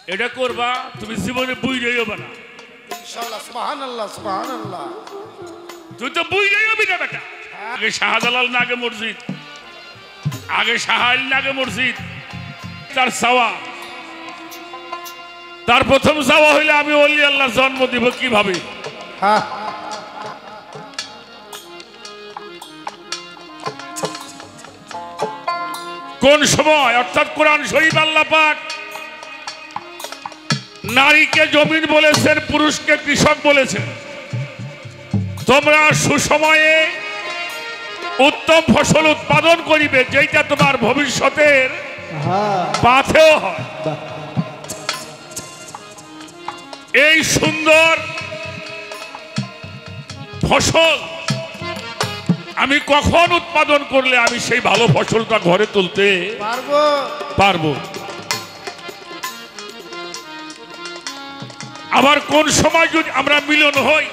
এটা করবা তুমি জীবনে বুঝ যাইও না ইনশাআল্লাহ। সুবহানাল্লাহ সুবহানাল্লাহ। তুই তো বুঝ যাইও না বেটা। আগে শাহজালাল না আগে মসজিদ, আগে শাহাল না আগে মসজিদ। তার চাওয়া, তার প্রথম চাওয়া হইলে আমি ওলি আল্লাহ জন্ম দিব কিভাবে? হ্যাঁ কোন সময়? অর্থাৎ কোরআন শরীফ আল্লাহ পাক নারীকে জমিন বলেছেন, পুরুষকে কৃষক বলেছেন। তোমরা সুসময়ে উত্তম ফসল উৎপাদন করিবে, যেটা তোমার ভবিষ্যতের পাথেও হয়। এই সুন্দর ফসল আমি কখন উৎপাদন করলে আমি সেই ভালো ফসলটা ঘরে তুলতে পারবো? আবার কোন সময় যদি আমরা মিলন হই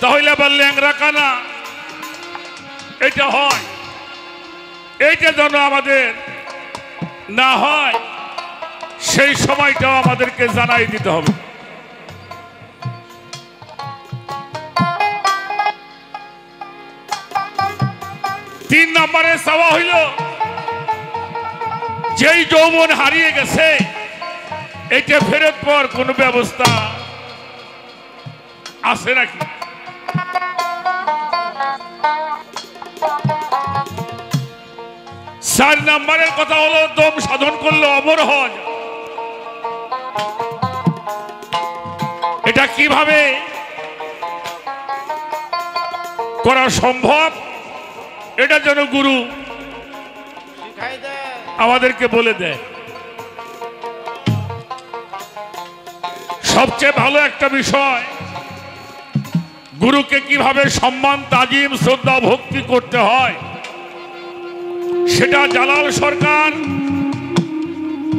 তাহলে আবার ল্যাংরা কানা এটা হয়, এইটা যেন আমাদের না হয় সেই সময়টাও আমাদেরকে জানাই দিতে হবে। 3 নম্বরে চাওয়া হইল যেই যৌবন হারিয়ে গেছে এটা ফেরত পাওয়ার কোন ব্যবস্থা আছে নাকি? 4 নম্বরের কথা হলো দম সাধন করলে অমর হওয়া যায়। এটা কিভাবে করা সম্ভব এটা যেন গুরু আমাদেরকে বলে দেয়। সবচেয়ে ভালো একটা বিষয়, গুরুকে কিভাবে সম্মান, তাজিম, শ্রদ্ধা, ভক্তি করতে হয় সেটা জালাল সরকার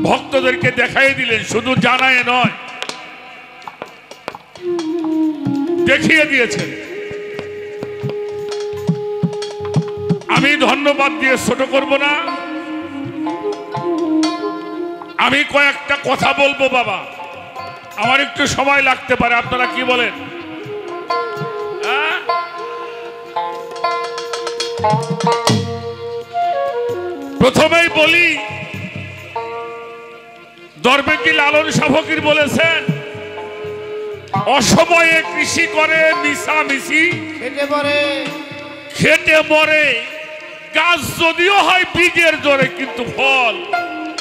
ভক্তদেরকে দেখাই দিলেন। শুধু জানায় নয়, দেখিয়ে দিয়েছেন। আমি ধন্যবাদ দিয়ে ছোট করব না, আমি কয়েকটা কথা বলবো বাবা, আমার একটু সময় লাগতে পারে, আপনারা কি বলেন? প্রথমেই বলি, দরবেশী লালন শাহ ফকির বলেছেন, অসময়ে কৃষি করে মিশামিশি খেটে মরে, গাছ যদিও হয় বীজের জোরে কিন্তু ফল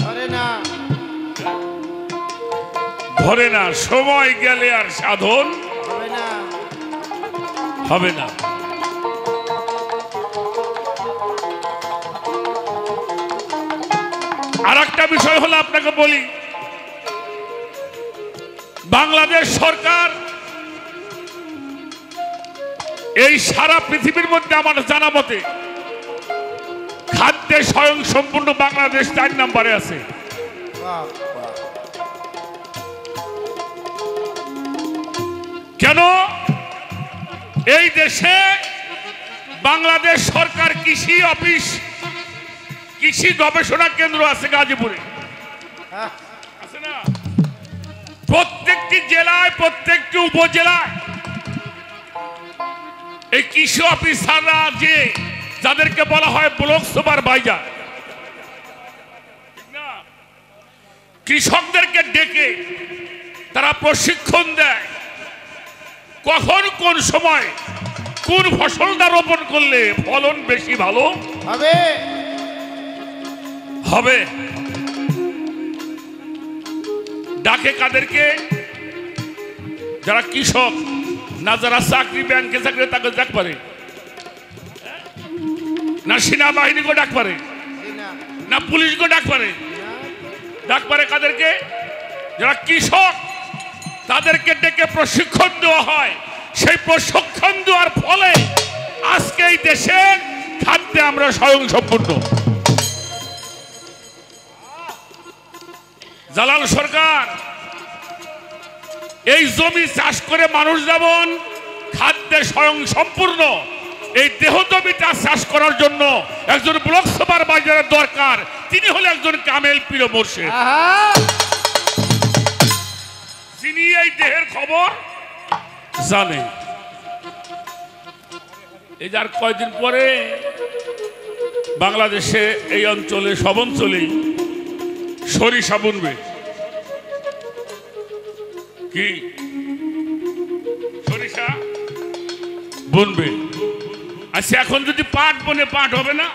ধরে না। সময় গেলে আর সাধন হবে না। আর একটা বিষয় হলো আপনাকে বলি, বাংলাদেশ সরকার এই সারা পৃথিবীর মধ্যে আমার জানা মতে খাদ্যে স্বয়ং সম্পূর্ণ বাংলাদেশ 4 নম্বরে আছে। কেন? এই দেশে বাংলাদেশ সরকার কৃষি অফিস, কৃষি গবেষণা কেন্দ্র আছে গাজীপুরে, আছে না? প্রত্যেকটি জেলায়, প্রত্যেকটি উপজেলায় এই কৃষি অফিসাররা যে যাদেরকে বলা হয় ব্লক সুপারভাইজার, কৃষকদেরকে ডেকে তারা প্রশিক্ষণ দেয় কখন কোন সময় কোন ফসলটা রোপণ করলে ফলন বেশি ভালো হবে। ডাকে কাদেরকে? যারা কৃষক না, যারা চাকরি, ব্যাংকে চাকরি তাকে ডাক পারে না, সেনাবাহিনীকে ডাক পারে না, পুলিশকে ডাক পারে? ডাক পারে কাদেরকে? যারা কৃষক, তাদেরকে ডেকে প্রশিক্ষণ দেওয়া হয়। সেই প্রশিক্ষণ দেওয়ার ফলে আজকে এই দেশের খাদ্যে আমরা স্বয়ং সম্পূর্ণ। জালাল সরকার এই জমি চাষ করে মানুষ যেমন খাদ্যে স্বয়ং সম্পূর্ণ, এই দেহজমিটা চাষ করার জন্য একজন ব্লক সুপারভাইজারের দরকার। তিনি হলেন একজন কামেল পীর মুর্শিদ। সবাই দেহের খবর জানে। এই যার কয়দিন পরে বাংলাদেশে এই অঞ্চলে সব অঞ্চলেই সরিষা বুনবে। কি সরিষা বুনবে? আচ্ছা, এখন যদি পাট বনে পাট হবে না?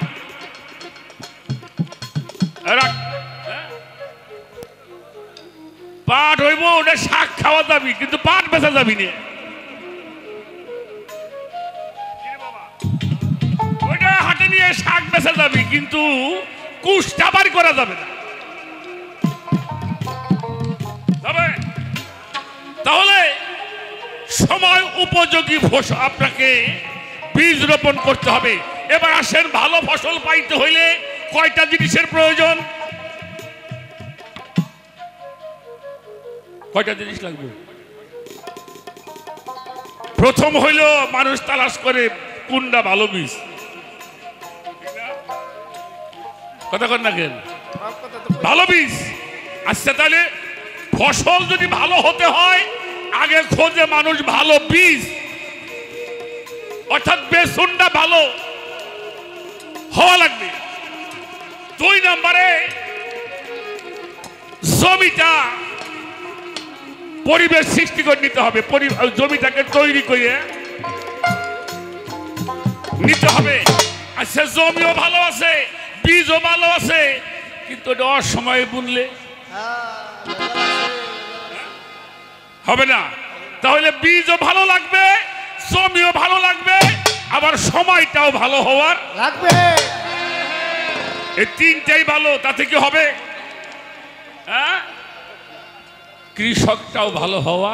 পাট হইব, ওটা শাক খাওয়া যাবি, কিন্তু পাট বেচা যাবি না। ওইটা হাটে নিয়ে শাক বেচা যাবি, কিন্তু কুষ্টা বাড়ি করা যাবে না। তাহলে সময় উপযোগী ফসল আপনাকে বীজ রোপণ করতে হবে। এবার আসেন, ভালো ফসল পাইতে হইলে কয়টা জিনিসের প্রয়োজন? কয়টা জিনিস লাগবে? প্রথম হইল মানুষ তালাশ করে কোনটা ভালো বীজ। কথা কন না কেন? ভালো বীজ। আচ্ছা, তাহলে ফসল যদি ভালো হতে হয়, আগে খোঁজে মানুষ ভালো বীজ, অর্থাৎ বেসনটা ভালো হওয়া লাগবে। 2 নম্বরে জমিটা পরিবেশ সৃষ্টি করে নিতে হবে। জমিটাকে তৈরি করে নিতে হবে। আচ্ছা, জমিও ভালো আছে, বীজও ভালো আছে, কিন্তু এটা অসময়ে বুনলে হবে না। তাহলে বীজও ভালো লাগবে, জমিও ভালো লাগবে, আবার সময়টাও ভালো হওয়ার লাগবে। এই তিনটাই ভালো, তাতে কি হবে? হ্যাঁ, কৃষকটাও ভালো হওয়া।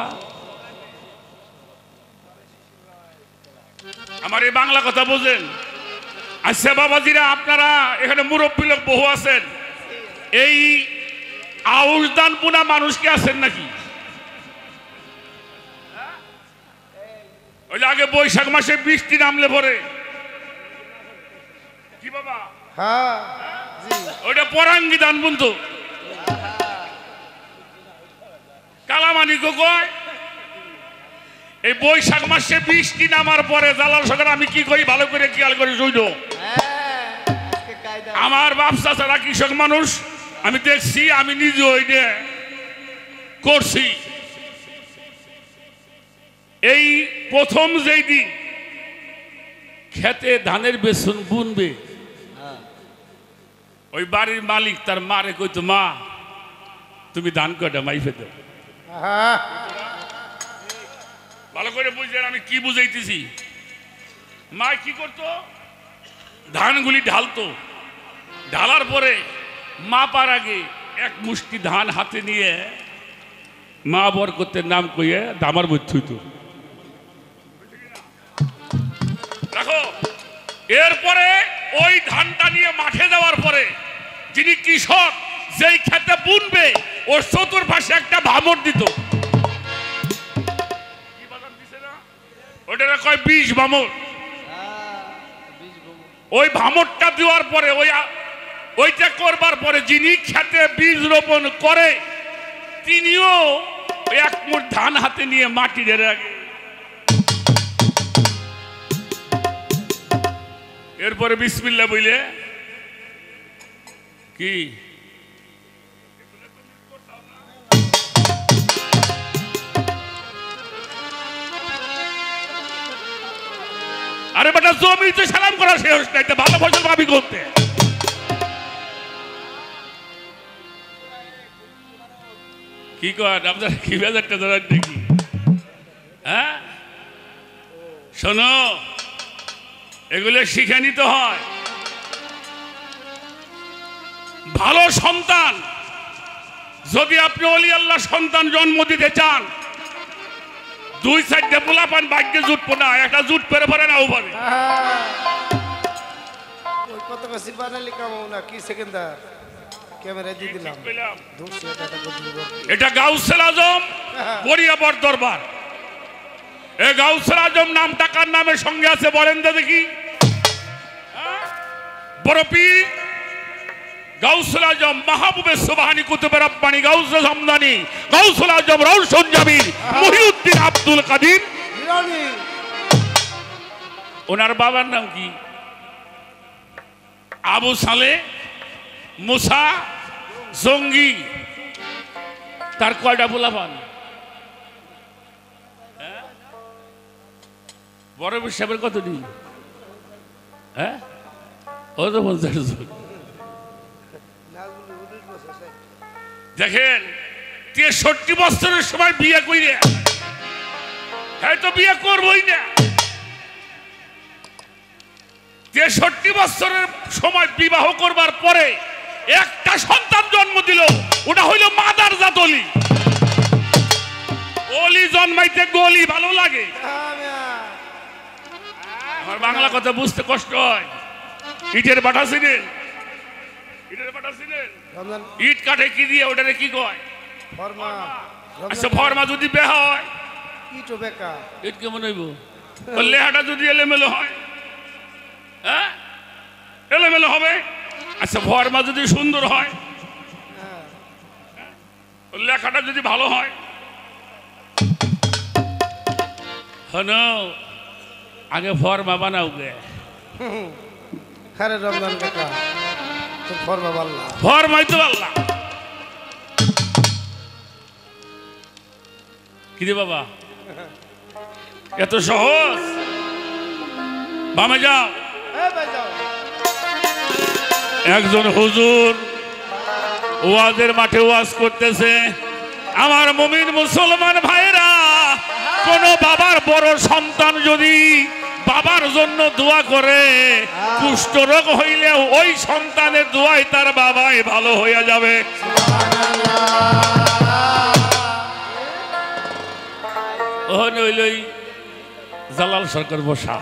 আমার এই বাংলা কথা বোঝেন? আচ্ছা বাবাজিরা, আপনারা এখানে মুরব্বী লোক বহু আছেন, এই আউশ দান পুনা মানুষ কি আছেন নাকি? ওই আগে বৈশাখ মাসে বৃষ্টি নামলে পরে কি বাবা? হ্যাঁ, ওইটা পরাঙ্গি দান বুনতো। কালামানিকও কয় এই বৈশাখ মাসে বৃষ্টি নামার পরে জালাল সরকার আমি কি করি ভালো করে খেয়াল করে শুইল। আমার বাপ চাচারা কৃষক মানুষ, আমি দেখছি, আমি নিজে ওইটা করছি। এই প্রথম যেই দিন খেতে ধানের বেসন বুনবে, ওই বাড়ির মালিক তার মারে কইতো, মা তুমি ধান কয়টা মাইফে দাও। ভালো করে বুঝলেন আমি কি বুঝাইতেছি? মা কি করতো? ধানগুলি ঢালতো, ঢালার পরে মাপার আগে এক মুষ্টি ধান হাতে নিয়ে মা বরকতের নাম কইয়ে দামার মধ্যে হইতো। দেখো, এরপরে ওই ধানটা নিয়ে মাঠে যাওয়ার পরে যিনি কৃষক যেই খেতে বুনবে ওর চতুর্পাশে একটা ভামর দিত। ওটা কয় বীজ ভামর। ওই ভামরটা দেওয়ার পরে ওইটা করবার পরে যিনি খেতে বীজ রোপণ করে তিনিও এক মুঠ ধান হাতে নিয়ে মাটি ধরে রাখে। এরপরে বিসমিল্লাহ বইলে কি আরে বেটা জমিতে সালাম করা শেষ নাই, ভালো ফসল পাবি করতে। কি কর আপনার কি বাজারটা ধরার দেখি? হ্যাঁ, শোনো, এগুলো শিখে নিতে হয়। ভালো সন্তান যদি আপনি ওলি আল্লাহ সন্তান জন্ম দিতে চান, 2-4টে পোলাপান ভাগ্যে জুটবো না, একটা জুট পেরে পরে নাও পারে। কত কাছে বানালি কামাও না কি সেকেন্ডার ক্যামেরা দিয়ে দিলাম। এটা গাউসুল আজম বরিয়াবর দরবার। এই গাউসুল আজম নামটা কার নামের সঙ্গে আছে বলেন তো দেখি? বড় পীর গাউসুল আজম মাহবুবে সুবহানী কুতুবে রব্বানী গাউসুল হামদানি গাউসুল আজম রওশন জামিল মুহিউদ্দিন আব্দুল কাদির জিলানী। ওনার বাবার নাম কি? আবু সালে মুসা জঙ্গি। তার কয়টা পোলাপান? বড় সাহেবের কত দিন? হ্যাঁ, ও তো 50 জন। দেখেন 63 বছরের সময় বিয়ে কইরে হয়তো বিয়ে করবই না। 63 বছরের সময় বিবাহ করবার পরে একটা সন্তান জন্ম দিল, ওটা হইল মাদার জাত অলি। অলি জন্মাইতে গলি ভালো লাগে। আমার বাংলা কথা বুঝতে কষ্ট হয়। ইটের বাটা ছিলেন, ইটের বাটা ছিলেন, ইট কাঠে কি দিয়ে ওটারে কি কয়? ফরমা। আচ্ছা ফরমা যদি বেহা হয় ইটো বেকা। ইট কেমন হইব? লেহাটা যদি এলোমেলো হয়, হ্যাঁ এলোমেলো হবে। আচ্ছা ফরমা যদি সুন্দর হয়, লেখাটা যদি ভালো হয়, হনো আগে ফরমা বানাও গে। আরে রমজান কাকা তো ফরমা বাল্লা। ফরমাই তো আল্লাহ কি রে বাবা, এত সহজ? বামে যাও। একজন হুজুর ওয়াজের মাঠে ওয়াজ করতেছে। আমার মুমিন মুসলমান ভাইরা, কোন বাবার বড় সন্তান যদি বাবার জন্য দোয়া করে, কুষ্ঠ রোগ হইলেও ওই সন্তানের দোয়ায় তার বাবাই ভালো হইয়া যাবে। জালাল সরকার বসা,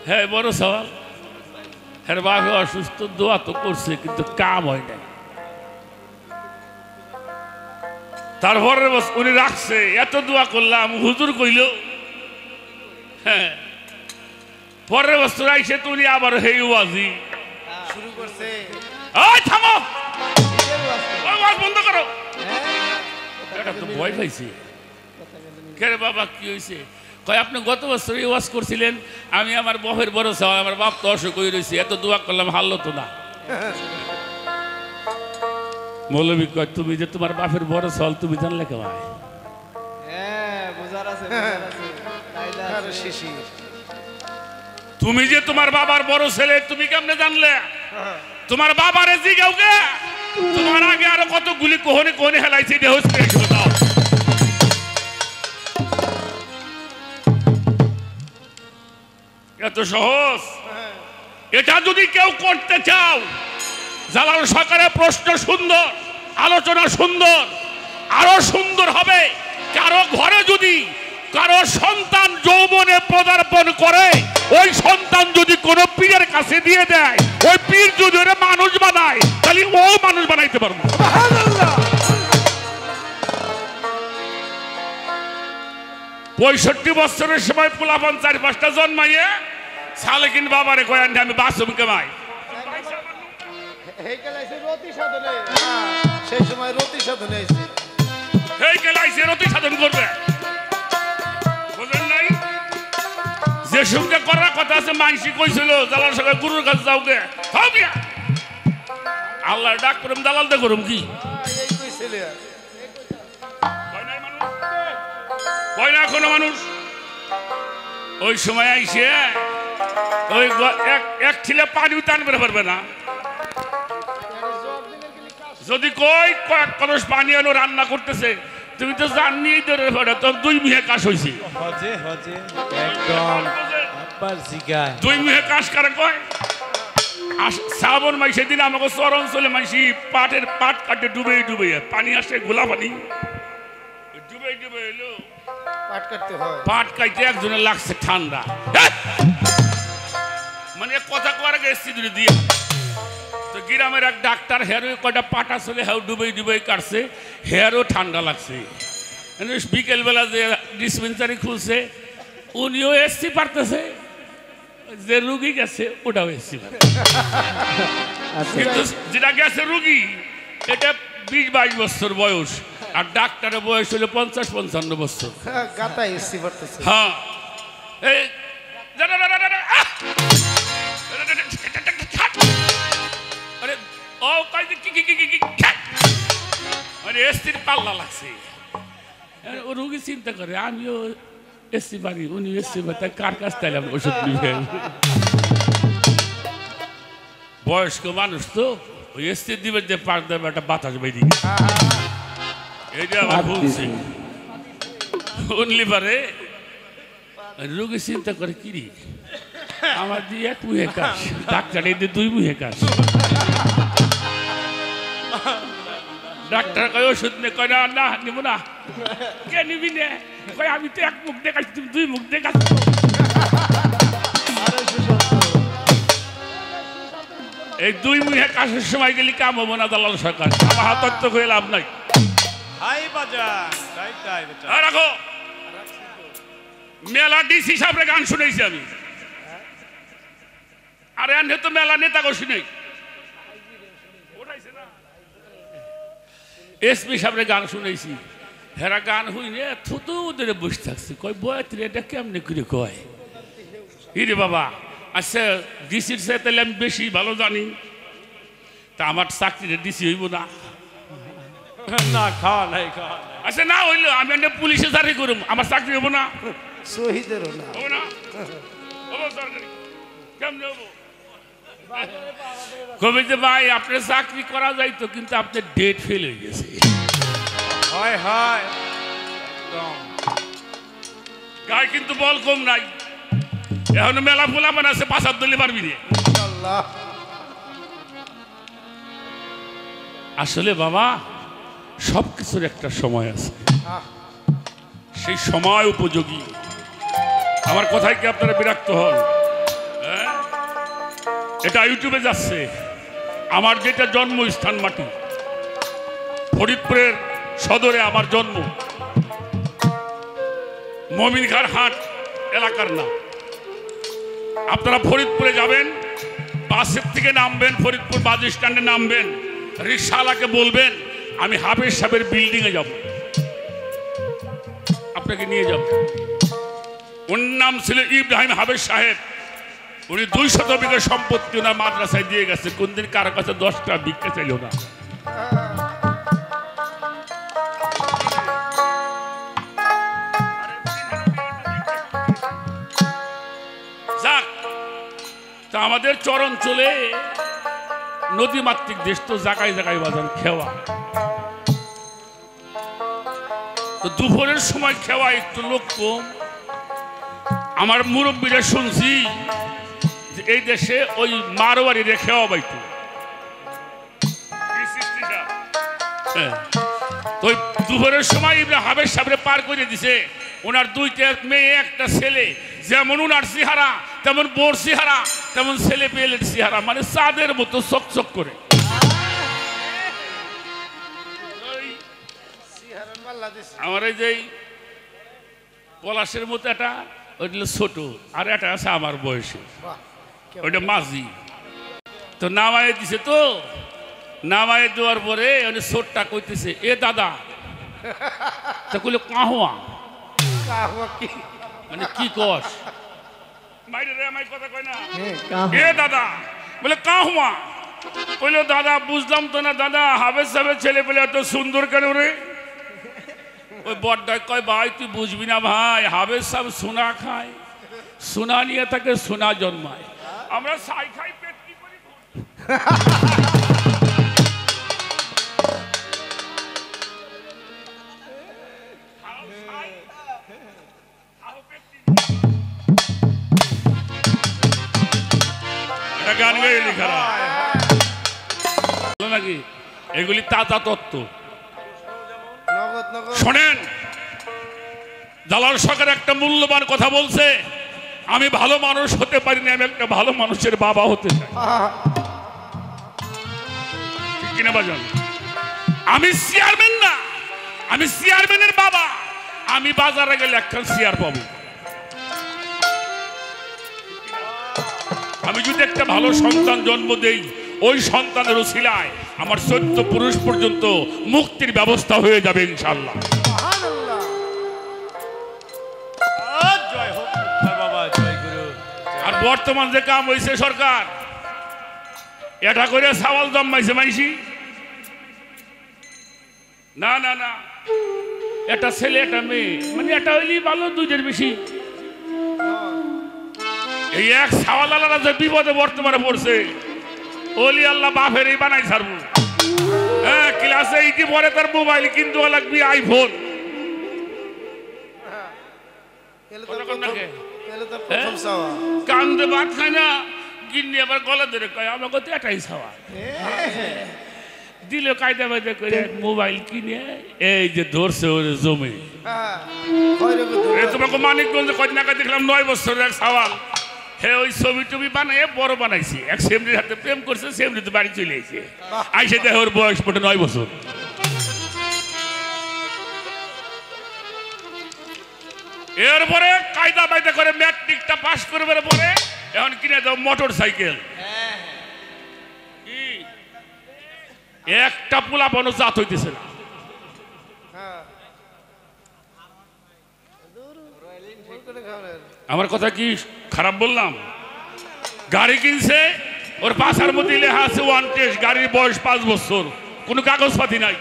হ্যাঁ বড় সওয়াল। হ্যাঁ বাবা অসুস্থ, দোয়া তো করছে কিন্তু কাম হয় না। তারপরে উনি রাখছে, এত দোয়া করলাম, হুজুর কইল। হ্যাঁ পরের বছর আইসে তো উনি আবার হেই ওয়াজি শুরু করছে। ওই থামো, ওই ওয়াজ বন্ধ করো। এটা তো ভয় পাইছি। কে রে বাবা কি হয়েছে? কয় আপনি গত বছর ওয়াজ করছিলেন, আমি আমার বাপের বড় সওয়াল, আমার বাপ তো অসুখ হয়ে রয়েছে, এত দোয়া করলাম হারলো তো না। মৌলবী কয় তুমি যে তোমার বাপের বড় সওয়াল তুমি জানলে কেমন? তুমি যে তোমার বাবার বড় ছেলে, তুমি কেমনে জানলে? তোমার বাবারে জিগাও গে, তোমার আগে আরো কতগুলি কোহনে কোহনে হেলাইছে, দেহ দাও। এত সহজ? এটা যদি কেউ করতে চাও, জালাল সরকারের প্রশ্ন সুন্দর, আলোচনা সুন্দর, আরো সুন্দর হবে। কারো ঘরে যদি কারো সন্তান যৌবনে পদার্পণ করে, ওই সন্তান যদি কোনো পীরের কাছে দিয়ে দেয়, ওই পীর যদি ওরা মানুষ বানায়, তাহলে ও মানুষ বানাইতে পারবো। 65 বছরের সময় পোলাপান 4-5টা জন্মাইয়ে সালেকিন বাবারে কয় আমি বাসুম কেমাই। সেই সময় রতি সাধনে এই কেলাইছে রতি সাধন করবে, বুঝলেন নাই? যে সঙ্গে করার কথা আছে মানসি কইছিল জালাল সঙ্গে গুরুর কাছে যাও গে, আল্লাহ ডাক করুম দালাল দে করুম কি কয় না কোনো মানুষ। ওই সময় আইসে ওই এক ছিলে পানিও টানবে পারবে না। যদি কই কয়েক কলস পানি আনো রান্না করতেছে, তুমি তো জাননি ধরে পড়ে তো 2 মিহে কাশ হয়েছে। একদম 2 মিহে কাশ কারে কয়? শ্রাবণ মাস সেদিন আমাকে চর অঞ্চলে মাইসি পাট কাটে ডুবে ডুবে পানি আসে, গোলা পানি ডুবে ডুবে এলো পাট কাটতে হয়। পাট কাটতে একজনের লাগছে ঠান্ডা, মানে কথা করার গেছি দূরে দিয়ে। তো গ্রামের এক ডাক্তার হেরো কয়টা পাটা চলে হেও ডুবে ডুবে কাটছে, হেরও ঠান্ডা লাগছে। বিকেলবেলা যে ডিসপেন্সারি খুলছে, উনিও এসছি পারতেছে, যে রুগী গেছে ওটাও এসছি কিন্তু যেটা গেছে রুগী এটা 20-22 বছর বয়স আর ডাক্তারের বয়স হলো 50-55 বছর গাতা এসছি পড়তেছে হ্যাঁ এই আরে ও কই কি কি কি কি আরে এসটির পাল্লা লাগছে ও রুগী চিন্তা করে আমিও এসছি পারি উনি এসছি তাই কার কাছ তাইলাম ওষুধ নিবে বয়স্ক মানুষ তো ওই এসটি দিবে যে পার দেবে একটা বাতাস বেরিয়ে এইটা আমার বলছি অনলি পারে রোগী চিন্তা করে কিরি আমার দিয়ে 1 মুহে কাশ ডাক্তার এই দিয়ে 2 মুহে কাশ ডাক্তার কয় ওষুধ নে কয় না না নিব না কে নিবি নে কয় আমি তো 1 মুখ দেখাচ্ছি তুমি 2 মুখ দেখাচ্ছ এই 2 মুহে কাশের সময় গেলি কাম হবো না দালাল সরকার আমার হাতত তো হয়ে লাভ নাই হাই বাজার তাই তাই বেটা রাখো মেলা ডিসি সাহেবের গান শুনেছি আমি আরে আনে তো মেলা নেতা গো শুনে এসপি সাহেবের গান শুনেছি হেরা গান হইনে থুতু ওদের বসে থাকছে কয় বয়ত্রে এটা কেমনে করে কয় ইরে বাবা আচ্ছা ডিসির সাথে তাহলে আমি বেশি ভালো জানি তা আমার চাকরিটা ডিসি হইব না না খাওয়া নাই খাওয়া নাই আচ্ছা না হইলো আমি একটা পুলিশে চাকরি করব আমার চাকরি হবো না শহীদেরও না হবো না হবো সরকারি কেমনে হবো কবি যে ভাই আপনার চাকরি করা যাইতো কিন্তু আপনার ডেট ফেল হয়ে গেছে হয় হয় গায়ে কিন্তু বল কম নাই এখন মেলা ফোলা বানাচ্ছে 5-7 দলি পারবি রে ইনশাআল্লাহ আসলে বাবা সবকিছুর একটা সময় আছে সেই সময় উপযোগী আমার কথায় কি আপনারা বিরক্ত হন হ্যাঁ? এটা ইউটিউবে যাচ্ছে আমার যেটা জন্মস্থান মাটি ফরিদপুরের সদরে আমার জন্ম মমিনখার হাট এলাকার নাম আপনারা ফরিদপুরে যাবেন বাসের থেকে নামবেন ফরিদপুর বাস স্ট্যান্ডে নামবেন রিক্সাওয়ালাকে বলবেন আমি হাফেজ সাহেবের বিল্ডিংয়ে যাব আপনাকে নিয়ে যাব ওর নাম ছিল ইব্রাহিম হাফেজ সাহেব উনি 200 বিঘা সম্পত্তি ওনার মাদ্রাসায় দিয়ে গেছে কোনদিন কারো কাছে 10টা ভিক্ষা চাইল না যাক তা আমাদের চরাঞ্চলে নদীমাতৃক দেশ তো জায়গায় জায়গায় বাজান খেওয়া তো দুপুরের সময় খেওয়া একটু লোক কম আমার মুরব্বীরা শুনছি যে এই দেশে ওই মারোয়ারিরে খেওয়া পাইতো তো ওই দুপুরের সময় ইব্রাহিম হাফেজ সাহেবরে পার করে দিছে ওনার 2টা মেয়ে একটা ছেলে যেমন ওনার চেহারা তেমন বোর চেহারা তেমন ছেলে পেলের চেহারা মানে চাঁদের মতো চকচক করে আমার এই যে পলাশের মতো একটা ওইটা ছোট আর একটা আছে আমার বয়সে ওইটা মাঝি তো নামায় দিছে তো নামায় দেওয়ার পরে ওই ছোটটা কইতেছে এ দাদা তা কইলে কাহুয়া মানে কি কস মাইরে রে আমার কথা কয় না এ দাদা বলে কাহুয়া কইলো দাদা বুঝলাম তো না দাদা হাফেজ সাহেবের ছেলে পেলে এত সুন্দর কেন রে ওই বড়টাই কয় ভাই তুই বুঝবি না ভাই হাফেজ সাহেব সোনা খায় সোনা নিয়ে তাকে সোনা জন্মায় আমরা ছাই খাই পেট কি করি গান গাইলি খারাপ নাকি এগুলি তাজা তত্ত্ব শোনেন জালাল সরকার একটা মূল্যবান কথা বলছে আমি ভালো মানুষ হতে পারি না আমি একটা ভালো মানুষের বাবা হতে চাই ঠিক কিনা বাজান আমি চেয়ারম্যান না আমি চেয়ারম্যানের বাবা আমি বাজারে গেলে একটা চেয়ার পাবো আমি যদি একটা ভালো সন্তান জন্ম দেই, ওই সন্তানের উসিলায় আমার 14 পুরুষ পর্যন্ত মুক্তির ব্যবস্থা হয়ে যাবে ইনশাআল্লাহ। সুবহানাল্লাহ। জয় হোক বাবা, জয় গুরু। আর বর্তমান যে কাম হয়েছে সরকার এটা করে সাওয়াল জন্মাইছে মাইসি, না না না, এটা ছেলে এটা মেয়ে, মানে এটা হইলেই ভালো, দুইটার বেশি। এই এক সাওয়াল আলাদা যে বিপদে বর্তমানে পড়ছে, ওলি আল্লাহ বাপের এই বানাই ছাড়বো। হ্যাঁ, ক্লাসে এইটি পরে তার মোবাইল কিনতে লাগবে আইফোন। প্রথম চাওয়া। কান্দে ভাত খায় না, গিন্নি আবার গলা ধরে কয় আমাকে তো এটাই চাওয়া। দিল কায়দা বায়দা করে মোবাইল কিনে এই যে ধরছে ওরে জমে। তোমাকে মানিকগঞ্জে কন্যাকা দেখলাম 9 বছরের এক সাওয়াল, হে ওই ছবি টবি বানায় বড় বানাইছে, এক সেমরির হাতে প্রেম করছে, সেমরি তো বাড়ি চলে আইছে, আইসে দেখে ওর বয়স পড়ে 9 বছর। এরপরে কায়দা বায়দা করে ম্যাট্রিকটা পাস করবার পরে এখন কিনে দাও মোটর সাইকেল। একটা পোলা বনো জাত হইতেছে না। আমার কথা কি খারাপ বললাম? গাড়ি কিনছে, ওর পাশার মধ্যে লেখা আছে 1 টেস্ট, গাড়ির বয়স 5 বছর, কোনো কাগজপাতি নাই।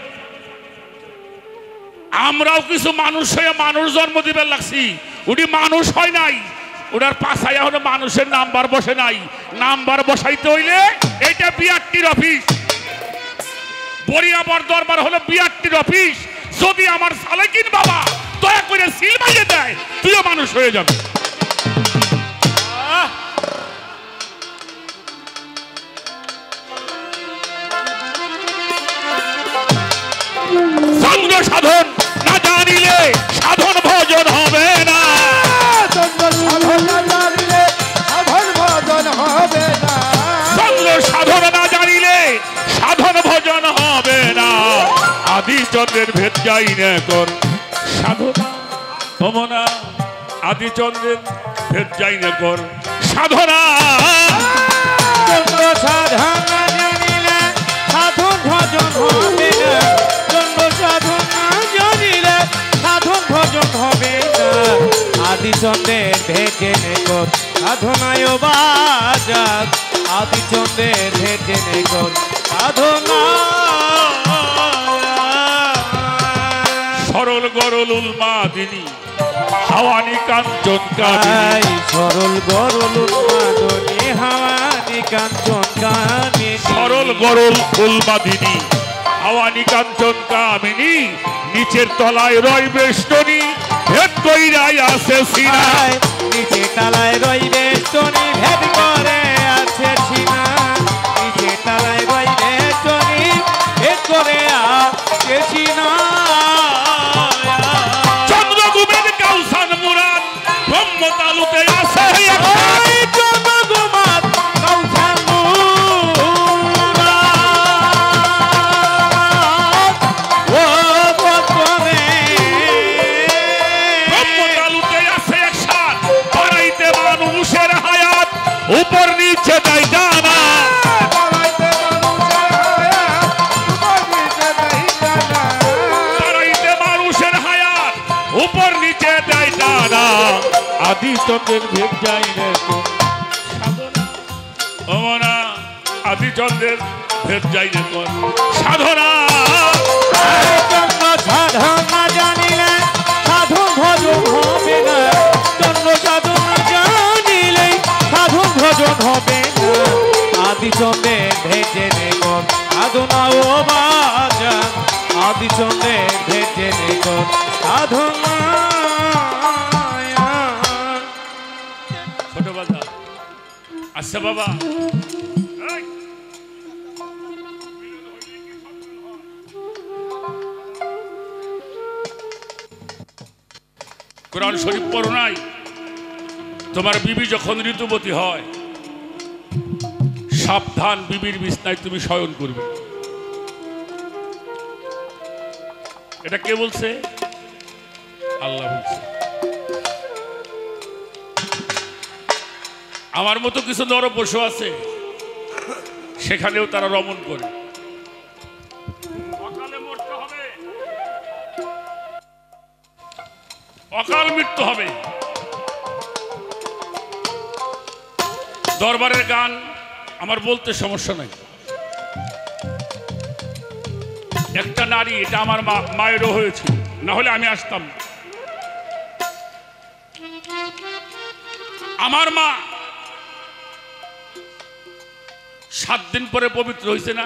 আমরাও কিছু মানুষ হয়ে মানুষ জন্ম দিবার লাগছি, উনি মানুষ হয় নাই, ওনার পাশায় এখনো মানুষের নাম্বার বসে নাই। নাম্বার বসাইতে হইলে এটা বিআরটির অফিস, বরিয়াবর দরবার হলো বিআরটির অফিস। যদি আমার সালেকিন বাবা দয়া করে সিল মাইয়ে দেয়, তুইও মানুষ হয়ে যাবে। চন্দ্র সাধন না জানিলে সাধন ভজন হবে না, চন্দ্র সাধন না জানিলে সাধন ভজন হবে না, চন্দ্র সাধন না জানিলে সাধন ভজন হবে না। আদি চন্দ্রের ভেদ যাই না কর সাধনা, ভমনা আদি চন্দ্রের ভেদ যাই না কর সাধনা। চন্দ্র সাধন না জানিলে সাধন ভজন হবে না, চন্দ্র সাধন না জানিলে সাধন ভজন হবে না। আদি চন্দ্রের ভেজে নেকর সাধনায় বাজাত, আদি চন্দ্রের ভেজে নেকর সাধনা। সরল গরল উন্মাদিনী হাওয়ানি কাঞ্চন কামিনী, সরল গরল উন্মাদিনী হাওয়ানি কাঞ্চন কামিনী, সরল গরল উন্মাদিনী হাওয়ানি কাঞ্চন কামিনী। নিচের তলায় রয় বেষ্টনী, ভেদ কইরাই আছে সিনা, নিচে তালায় রইবে টনি ভেদ করে আছে সিনা, নিচে তালায় রইবে টনি ভেদ করে আছে সিনা। চন্দ্রগুমের কাউসান মুরাদ ব্রহ্ম তালুতে আছে চন্দ্রগুমার কাউসান মুরাদ, ও বদনে ব্রহ্ম তালুতে আছে একসাথ, বাড়াইতে মানুষের হায়াত, উপর নিচে দেয় ডানা, বাড়াইতে মানুষের হায়াত, উপর নিচে দেয় ডানা। আদি চন্দ্রের ভেদ যাই রে সাধনা, ভমনা আদি চন্দ্রের ভেদ যাই রে সাধনা। চন্দ্র সাধন না জানিলে সাধন ভজন হবে না, চন্দ্র সাধন না জানিলে সাধন ভজন হবে না। আদি চন্দ্রের ভেজে নেকর সাধনা ও বাজান, আদি চন্দ্রের ভেজে নেকর সাধনা। ছোট বাবা আচ্ছা বাবা, এই। কোরআন শরীফ পড়ো নাই? তোমার বিবি যখন ঋতুবতী হয়, সাবধান বিবির বিছনায় তুমি শয়ন করবে। এটা কে বলছে? আল্লাহ বলছে। আমার মতো কিছু নর পশু আছে, সেখানেও তারা রমণ করে। অকালে মরতে হবে, অকাল মৃত্যু হবে। দরবারের গান আমার বলতে সমস্যা নাই। একটা নারী, এটা আমার মায়েরও হয়েছিল, না হলে আমি আসতাম। আমার মা 7 দিন পরে পবিত্র হয়েছে না?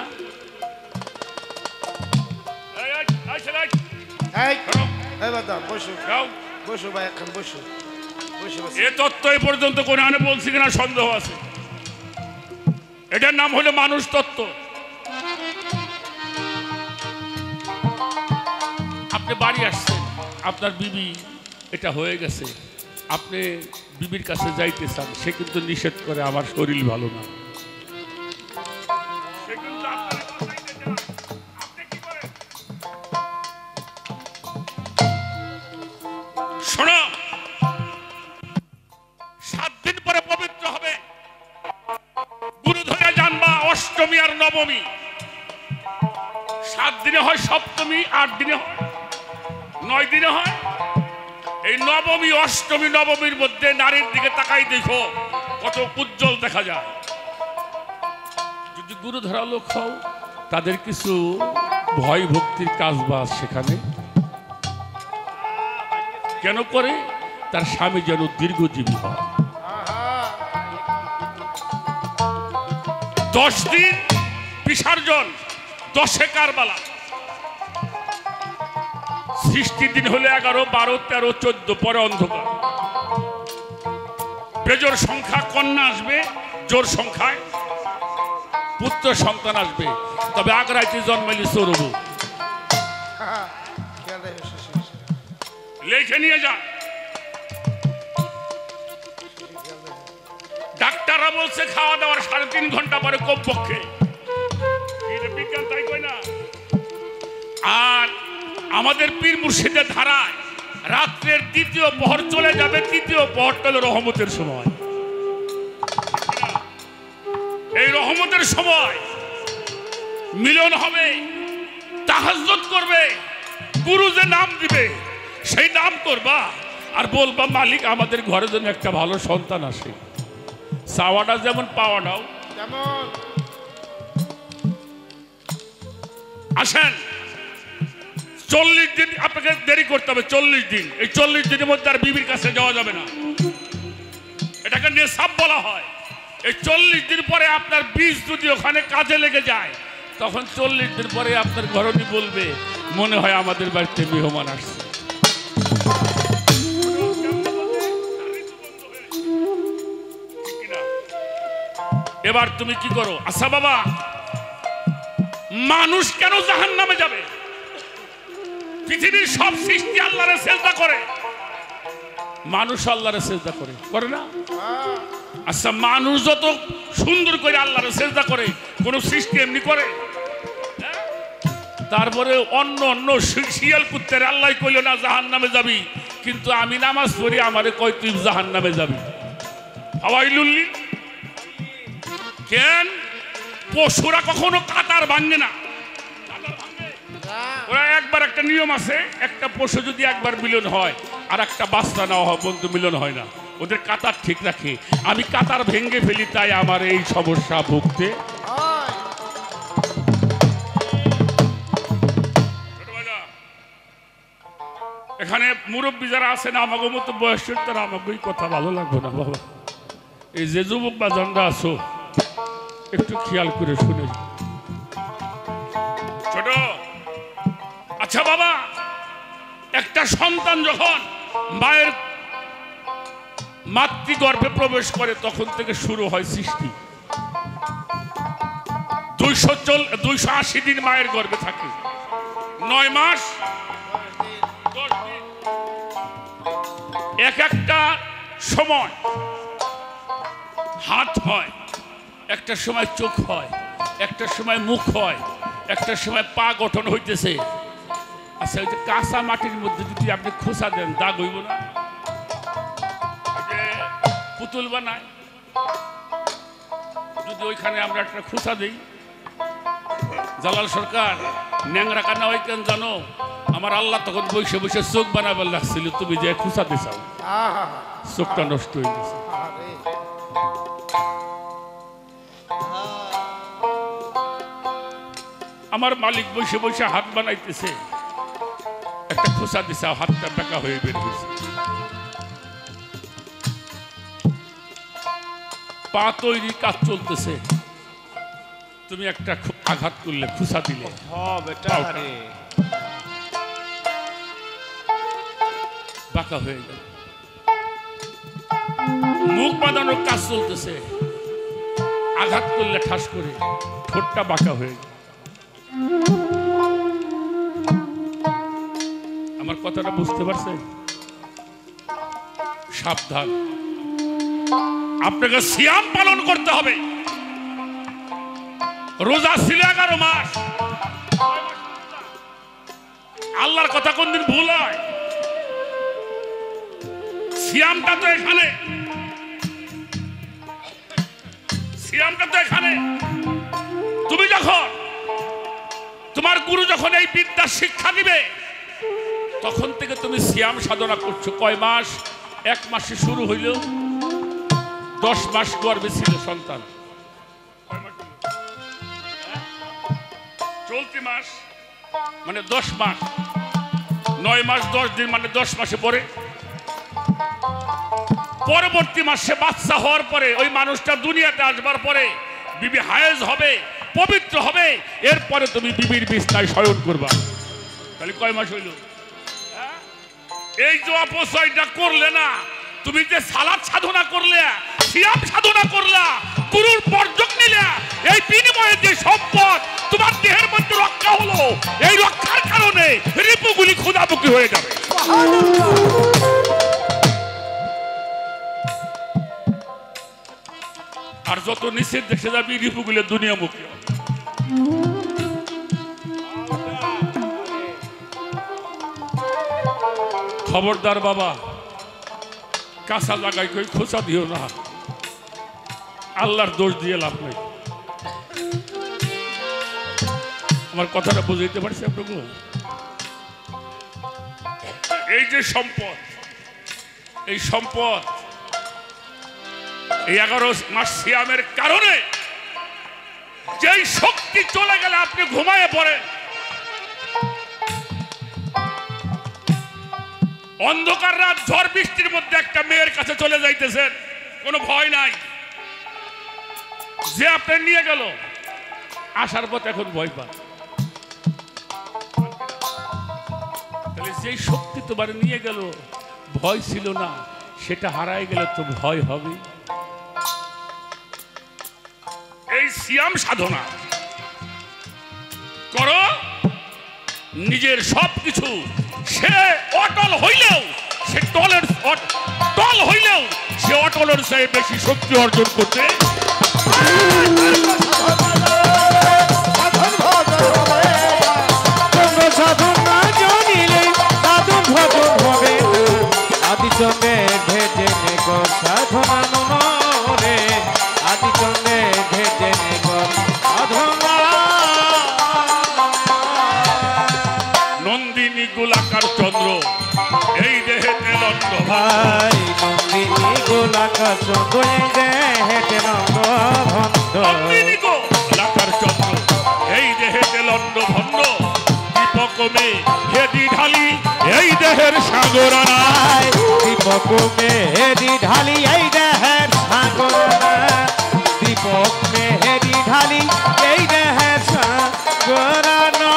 বসো বসো ভাই, এখন বসো বসে বসে। এ তত্ত্ব এ পর্যন্ত কোরআনে বলছি কিনা সন্দেহ আছে। এটার নাম হলো মানুষ তত্ত্ব। আপনি বাড়ি আসছেন, আপনার বিবি এটা হয়ে গেছে, আপনি বিবির কাছে যাইতে চান, সে কিন্তু নিষেধ করে, আমার শরীর ভালো না। সে কিন্তু আপনার কাছে যাইতে চায়। আপনি কি করেন? শোনো, 7 দিন পরে পবিত্র হবে, গুরু ধরে জানবা অষ্টমী আর নবমী। 7 দিনে হয় সপ্তমী, 8 দিনে হয়, 9 দিনে হয়। এই নবমী, অষ্টমী, নবমীর মধ্যে নারীর দিকে তাকাই দেখো কত উজ্জ্বল দেখা যায়। যদি গুরু ধরা লোক হও, তাদের কিছু ভয় ভক্তির কাজ বাজ সেখানে কেন করে? তার স্বামী যেন দীর্ঘজীবী হয়। 10 দিন বিসর্জন, 10-এ কারবালা। সৃষ্টির দিন হলে 11, 12, 13, 14, পরে অন্ধকার। বেজোর সংখ্যা কন্যা আসবে, জোর সংখ্যায় পুত্র সন্তান আসবে। তবে আগ্রাইতে জন্মাইলি সৌরভ, লেখে নিয়ে যা। ডাক্তাররা বলছে খাওয়া দাওয়ার 3.5 ঘন্টা পরে কমপক্ষে। বিজ্ঞান তাই কই না? আর আমাদের পীর মুর্শিদের ধারায় রাত্রের 2য় প্রহর চলে যাবে, 3য় প্রহরটা হলো রহমতের সময়। এই রহমতের সময় মিলন হবে, তাহাজ্জুদ করবে, গুরু যে নাম দিবে সেই নাম করবা, আর বলবা মালিক আমাদের ঘরে যেন একটা ভালো সন্তান আসে। চাওয়াটা যেমন পাওয়াটাও যেমন। আসেন, 40 দিন আপনাকে দেরি করতে হবে। 40 দিন, এই 40 দিনের মধ্যে আর বিবির কাছে যাওয়া যাবে না। এটাকে নেশাব বলা হয়। এই 40 দিন পরে আপনার বীজ যদি ওখানে কাজে লেগে যায়, তখন 40 দিন পরে আপনার ঘরণী বলবে মনে হয় আমাদের বাড়িতে মেহমান আসছে। এবার তুমি কি করো? আচ্ছা বাবা, মানুষ কেন জাহান্নামে যাবে? পৃথিবীর সব সৃষ্টি আল্লাহরে সিজদা করে, মানুষ আল্লাহরে সিজদা করে না? আচ্ছা, মানুষ যত সুন্দর করে আল্লাহরে সিজদা করে, কোন সৃষ্টি এমনি করে? তারপরে অন্য অন্য শিয়াল কুত্তারে আল্লাহ কইল না জাহান্নামে যাবি, কিন্তু আমি নামাজ পড়ি, আমারে কয় তুই জাহান্নামে যাবি। হাওয়াইলুল্লি কেন? পশুরা কখনো কাতার ভাঙে না। ওরা একবার, একটা নিয়ম আছে, একটা পশু যদি একবার মিলন হয় আর একটা বাচ্চা নেওয়া হয়, বন্ধু মিলন হয় না, ওদের কাতার ঠিক রাখে। আমি কাতার ভেঙে ফেলি, তাই আমার এই সমস্যা ভুগতে। এখানে মুরব্বী যারা আছে না, আমাকে মতো বয়সের, তারা আমাকে কথা ভালো লাগবে না বাবা। এই যে যুবক বাজানরা আছো, একটু খেয়াল করে শুনে। ছোট, আচ্ছা বাবা, একটা সন্তান যখন মায়ের মাতৃগর্ভে প্রবেশ করে, তখন থেকে শুরু হয় সৃষ্টি। 280 দিন মায়ের গর্ভে থাকে, 9 মাস 10 দিন। এক একটা সময় হাত হয়, একটা সময় চোখ হয়, একটা সময় মুখ হয়, একটা সময় পা গঠন হইতেছে। আচ্ছা, ওই যে কাঁচা মাটির মধ্যে যদি আপনি খোসা দেন, দাগ হইব না? পুতুল বানায়, যদি ওইখানে আমরা একটা খুঁচা দিই, জালাল সরকার ন্যাংরা কান্না ওই কেন জানো, আমার আল্লাহ তখন বসে বসে চোখ বানাবার লাগছিল, তুমি যে খুঁচা দিছাও আহা চোখটা নষ্ট হয়ে গেছে। আরে আমার মালিক বসে বসে হাত বানাইতেছে, একটা খুঁচা দিছে, হাতটা বেঁকা হয়ে বের হয়েছে। পা তৈরি কাজ চলতেছে, তুমি একটা আঘাত করলে, খুঁচা দিলে, বেটা রে বাঁকা হয়ে গেল। মুখ বাঁধানোর কাজ চলতেছে, আঘাত করলে ঠাস করে ঠোঁটটা বাঁকা হয়ে গেল। আমার কথাটা বুঝতে পারছেন? সাবধান, আপনাকে সিয়াম পালন করতে হবে। রোজা ছিল 11 মাস। আল্লাহর কথা কোনদিন ভুল হয়? সিয়ামটা তো এখানে, সিয়ামটা তো এখানে। তুমি যখন, তোমার গুরু যখন এই বিদ্যা শিক্ষা দিবে, তখন থেকে তুমি সিয়াম সাধনা করছো। কয় মাস? 1 মাসে শুরু হইল, 10 মাস গর্ভে ছিল সন্তান। চলতি মাস মানে 10 মাস, 9 মাস 10 দিন মানে 10 মাসে পরে। পরবর্তী মাসে বাচ্চা হওয়ার পরে, ওই মানুষটা দুনিয়াতে আসবার পরে বিবি হায়েজ হবে, পবিত্র হবে, এরপরে তুমি বিবির বিছনায় শয়ন করবা। তাহলে কয় মাস হইল? এই যে অপচয়টা করলে না, তুমি যে সালাত সাধনা করলে, সিয়াম সাধনা করলা, গুরুর বর্জক নিলে, এই বিনিময়ে যে সম্পদ তোমার দেহের মধ্যে রক্ষা হলো, এই রক্ষার কারণে রিপুগুলি ক্ষুধামুখী হয়ে যাবে। আর যত নিচের দেশে যাবি, রিপুগুলি দুনিয়ামুখী হবে। খবরদার বাবা, কাঁচা জায়গায় কই খোঁচা দিও না, আল্লাহর দোষ দিয়ে লাভ নেই। আমার কথাটা বুঝাইতে পারছি আপনাকে? এই যে সম্পদ, এই সম্পদ এই 11 মাস সিয়ামের কারণে যেই শক্তি চলে গেলে আপনি ঘুমায়ে পড়েন, অন্ধকার রাত ঝড় বৃষ্টির মধ্যে একটা মেয়ের কাছে চলে যাইতেছেন, কোনো ভয় নাই, যে আপনি নিয়ে গেল, আসার পথ এখন ভয় পান। তাহলে যেই শক্তি তোমার নিয়ে গেল, ভয় ছিল না, সেটা হারায় গেলে তো ভয় হবে। এই সিয়াম সাধনা করো, নিজের সবকিছু, সে অটল হইলেও, সে টল হইলেও সে অটলের চেয়ে বেশি শক্তি অর্জন করতে। সাধন না জানিলে সাধন ভজন হবে না। আদিচন্দ্রে ভেজে নেগো সাধনা নরে, আদিচন্দ্রে ভেজে নেগো সাধনা। নন্দিনী গোলাকার চন্দ্র, এই দেহে তেলন্দ ভাই নন্দিনী গোলাকার চন্দ্র, এই দেহে তেলন্দ ভন্ড। নন্দিনী গোলাকার চন্দ্র, এই দেহে তেলন্দ ভন্ড। দীপকমে হেদি ঢালি, এই দেহের সাগরানা। দীপক মেহেদি ঢালি, এই দেহের সাগরানা। দীপক মেহেদি ঢালি, এই দেহের সাগরানা।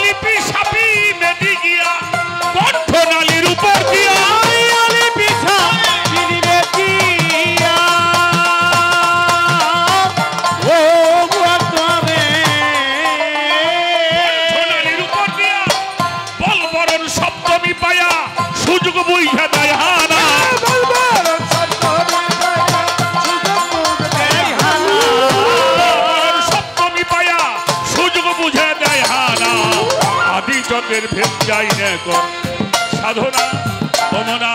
লিপি সাপি মেদি গিয়া, কণ্ঠনালীর উপর দিয়া, আলি পিছা বিলিবে দিয়া, ও মুআত্তামে। কণ্ঠনালীর উপর দিয়া, বলবরণ সপ্তমী পায়া, সুযোগ বুঝা দেয় হানা। সপ্তমী পায়া, সুযোগ বুঝে দেয় হানা। আদি চন্দ্রের ভেদ যাই না কর সাধনা, কমনা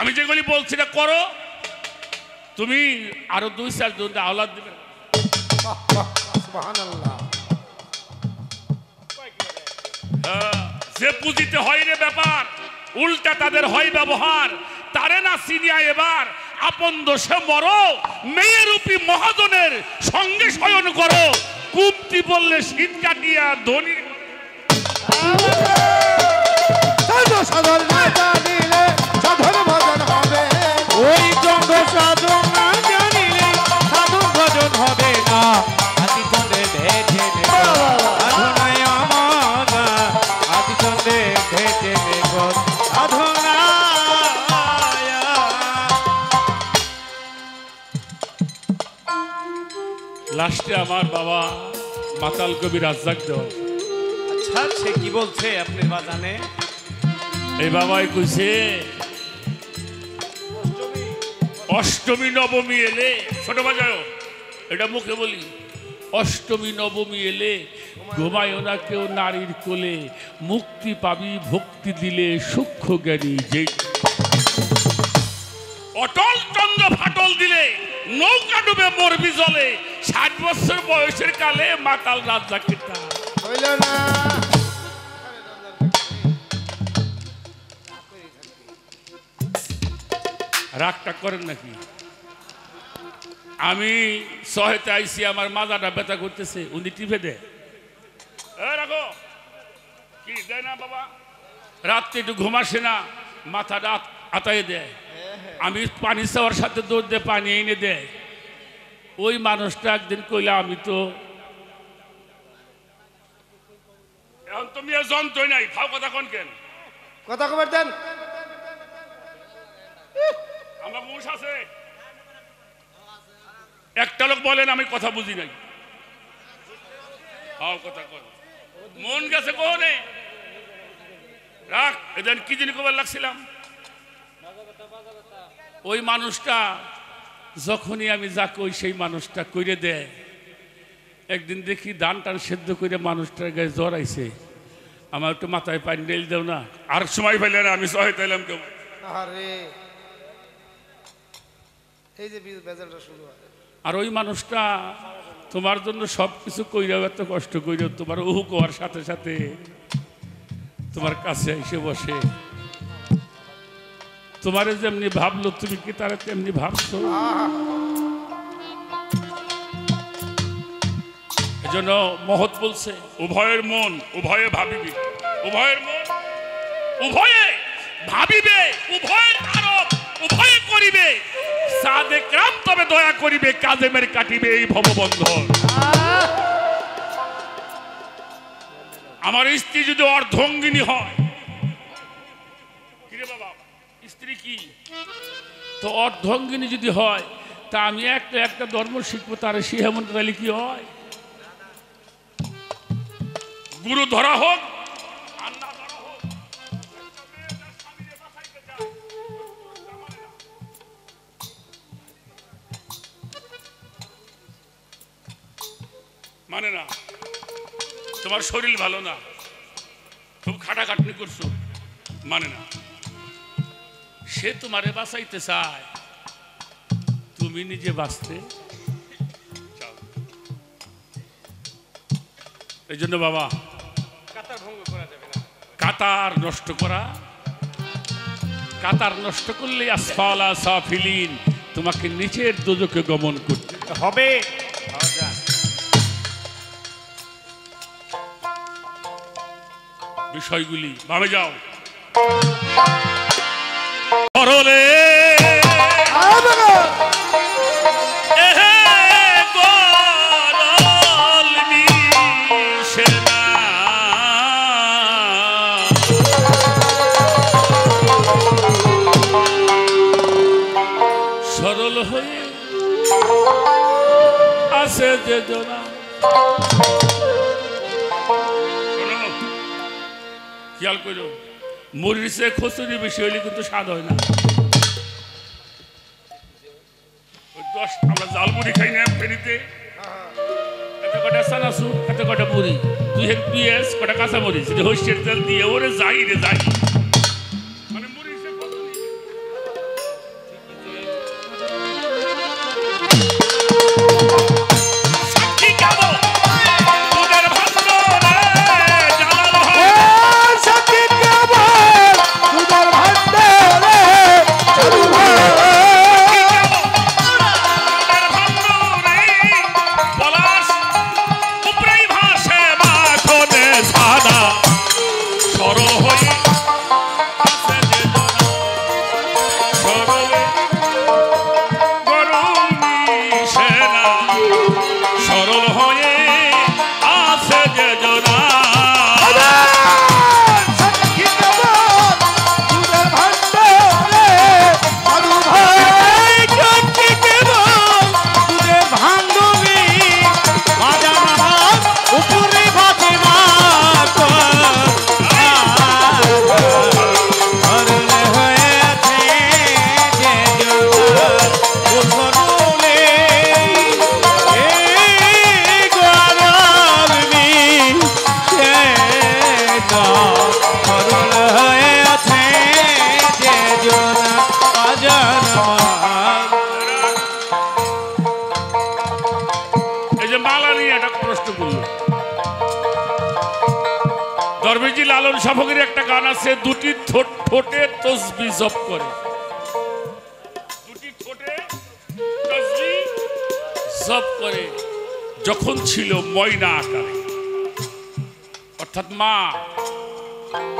আমি যেগুলি বলছি না করো, তুমি আরো 2-4 জন আওলাদ দিবে। সুবহানাল্লাহ। যে পুঁজিতে হয় রে ব্যাপার, উল্টা তাদের হয় ব্যবহার। তারে না সিনিয়া এবার আপন দোষে মরো, মেয়েরূপী মহাজনের সঙ্গে শয়ন করো। কুপ্তি বললে শীত কাটিয়া ধনী সাধন না জানিলে সাধন ভজন হবে। ওই চন্দ্র সাধন না জানিলে সাধন ভজন হবে না। আদি চন্দ্রে ভেজে নেব সাধনায় আমার, আদি চন্দ্রে ভেজে নেব সাধনায়। লাস্টে আমার বাবা মাতাল কবি রাজ্জাক দেওয়া। আচ্ছা সে কি বলছে আপনি বাজানে? এই বাবাই কইছে অষ্টমী নবমী এলে, ছোট বাজায় এটা মুখে বলি, অষ্টমী নবমী এলে ঘুমায়ও না কেউ নারীর কোলে, মুক্তি পাবি ভক্তি দিলে সূক্ষ্ম জ্ঞানী যে। অটল চন্দ্র ফাটল দিলে নৌকা ডুবে মরবি জলে, 60 বছর বয়সের কালে মাতাল রাজ্জাকের তা হইল না। রাগটা করেন নাকি? আমি সহেতে আইসি, আমার মাজাটা ব্যথা করতেছে, উনি টিপে দেয়। রাখো কি দেয় না বাবা, রাত্রে একটু ঘুমাসে না, মাথাটা আতায় দেয়। আমি পানি চাওয়ার সাথে দৌড় দিয়ে পানি এনে দেয়। ওই মানুষটা একদিন কইলে আমি তো এখন তুমি যন্ত্রই নাই, খাও কথা কোন কেন কথা কবার দেন। আমার মুষ আছে, একটা লোক বলেন আমি কথা বুঝি নাই। কথা কর, মন গেছে কোনে রাখ। এদিন কি জিনিস কবার লাগছিলাম, ওই মানুষটা যখনই আমি যা কই সেই মানুষটা কইরে দেয়। একদিন দেখি ধান টান সেদ্ধ করে মানুষটার গায়ে জ্বর আইছে, আমার একটু মাথায় পানি ঢেল দেও না। আর সময় পাইলে না, আমি সহায়তা এলাম কেউ। আরে এই যে বেজালটা শুরু হয়। আর ওই মানুষটা তোমার জন্য সব কিছু কইরাও, এত কষ্ট কইরাও, তোমার উহু কোয়ার সাথে সাথে তোমার কাছে এসে বসে। তোমারে যেমনি ভাবলো তুমি কি তারা তেমনি ভাবছো? এজন্য মহৎ বলছে উভয়ের মন উভয়ে ভাবিবে, উভয়ের মন উভয়ে ভাবিবে, উভয়ের আরোপ উভয়ে করিবে। সাদেক রাম তবে দয়া করিবে, কাজেমের কাটিবে এই ভববন্ধন। আমার স্ত্রী যদি অর্ধঙ্গিনী হয়, কিরে বাবা স্ত্রী কি তো অর্ধঙ্গিনী যদি হয়, তা আমি একটা ধর্ম শিখবো, তার শিহামন তাহলে কি হয়? গুরু ধরা হোক আর না ধরা হোক, মানে না। তোমার শরীর ভালো না, খুব খাটাখাটনি করছো, মানে না। সে তোমারে বাঁচাইতে চায়, তুমি নিজে বাঁচতে চাও। এই জন্য বাবা কাতার নষ্ট করা, কাতার নষ্ট করলে আসফালা সাফিলিন, তোমাকে নিচের দোজখে গমন করতে হবে। বিষয়গুলি ভাবে যাও। পরলে সরল হয়ে আছে যে জনা। খেয়াল করো, মরিচে খসুরি বেশি হইলে কিন্তু স্বাদ হয় না। আমরা জাল মুড়ি খাই না ফেরিতে, এত কটা চানাচুর, এত কটা মুড়ি, 2 হেড পেঁয়াজ, কটা কাঁচা মরিচ, সর্ষের তেল দিয়ে ওরে যাই রে যাই, মানে মরিচে খসুরি। লালন শাহ একটা গান আছে, দুটি ঠোঁটে তসবিহ জপ করে, দুটি ঠোঁটে তসবিহ জপ করে। যখন ছিল ময়না আকারে, অর্থাৎ মা,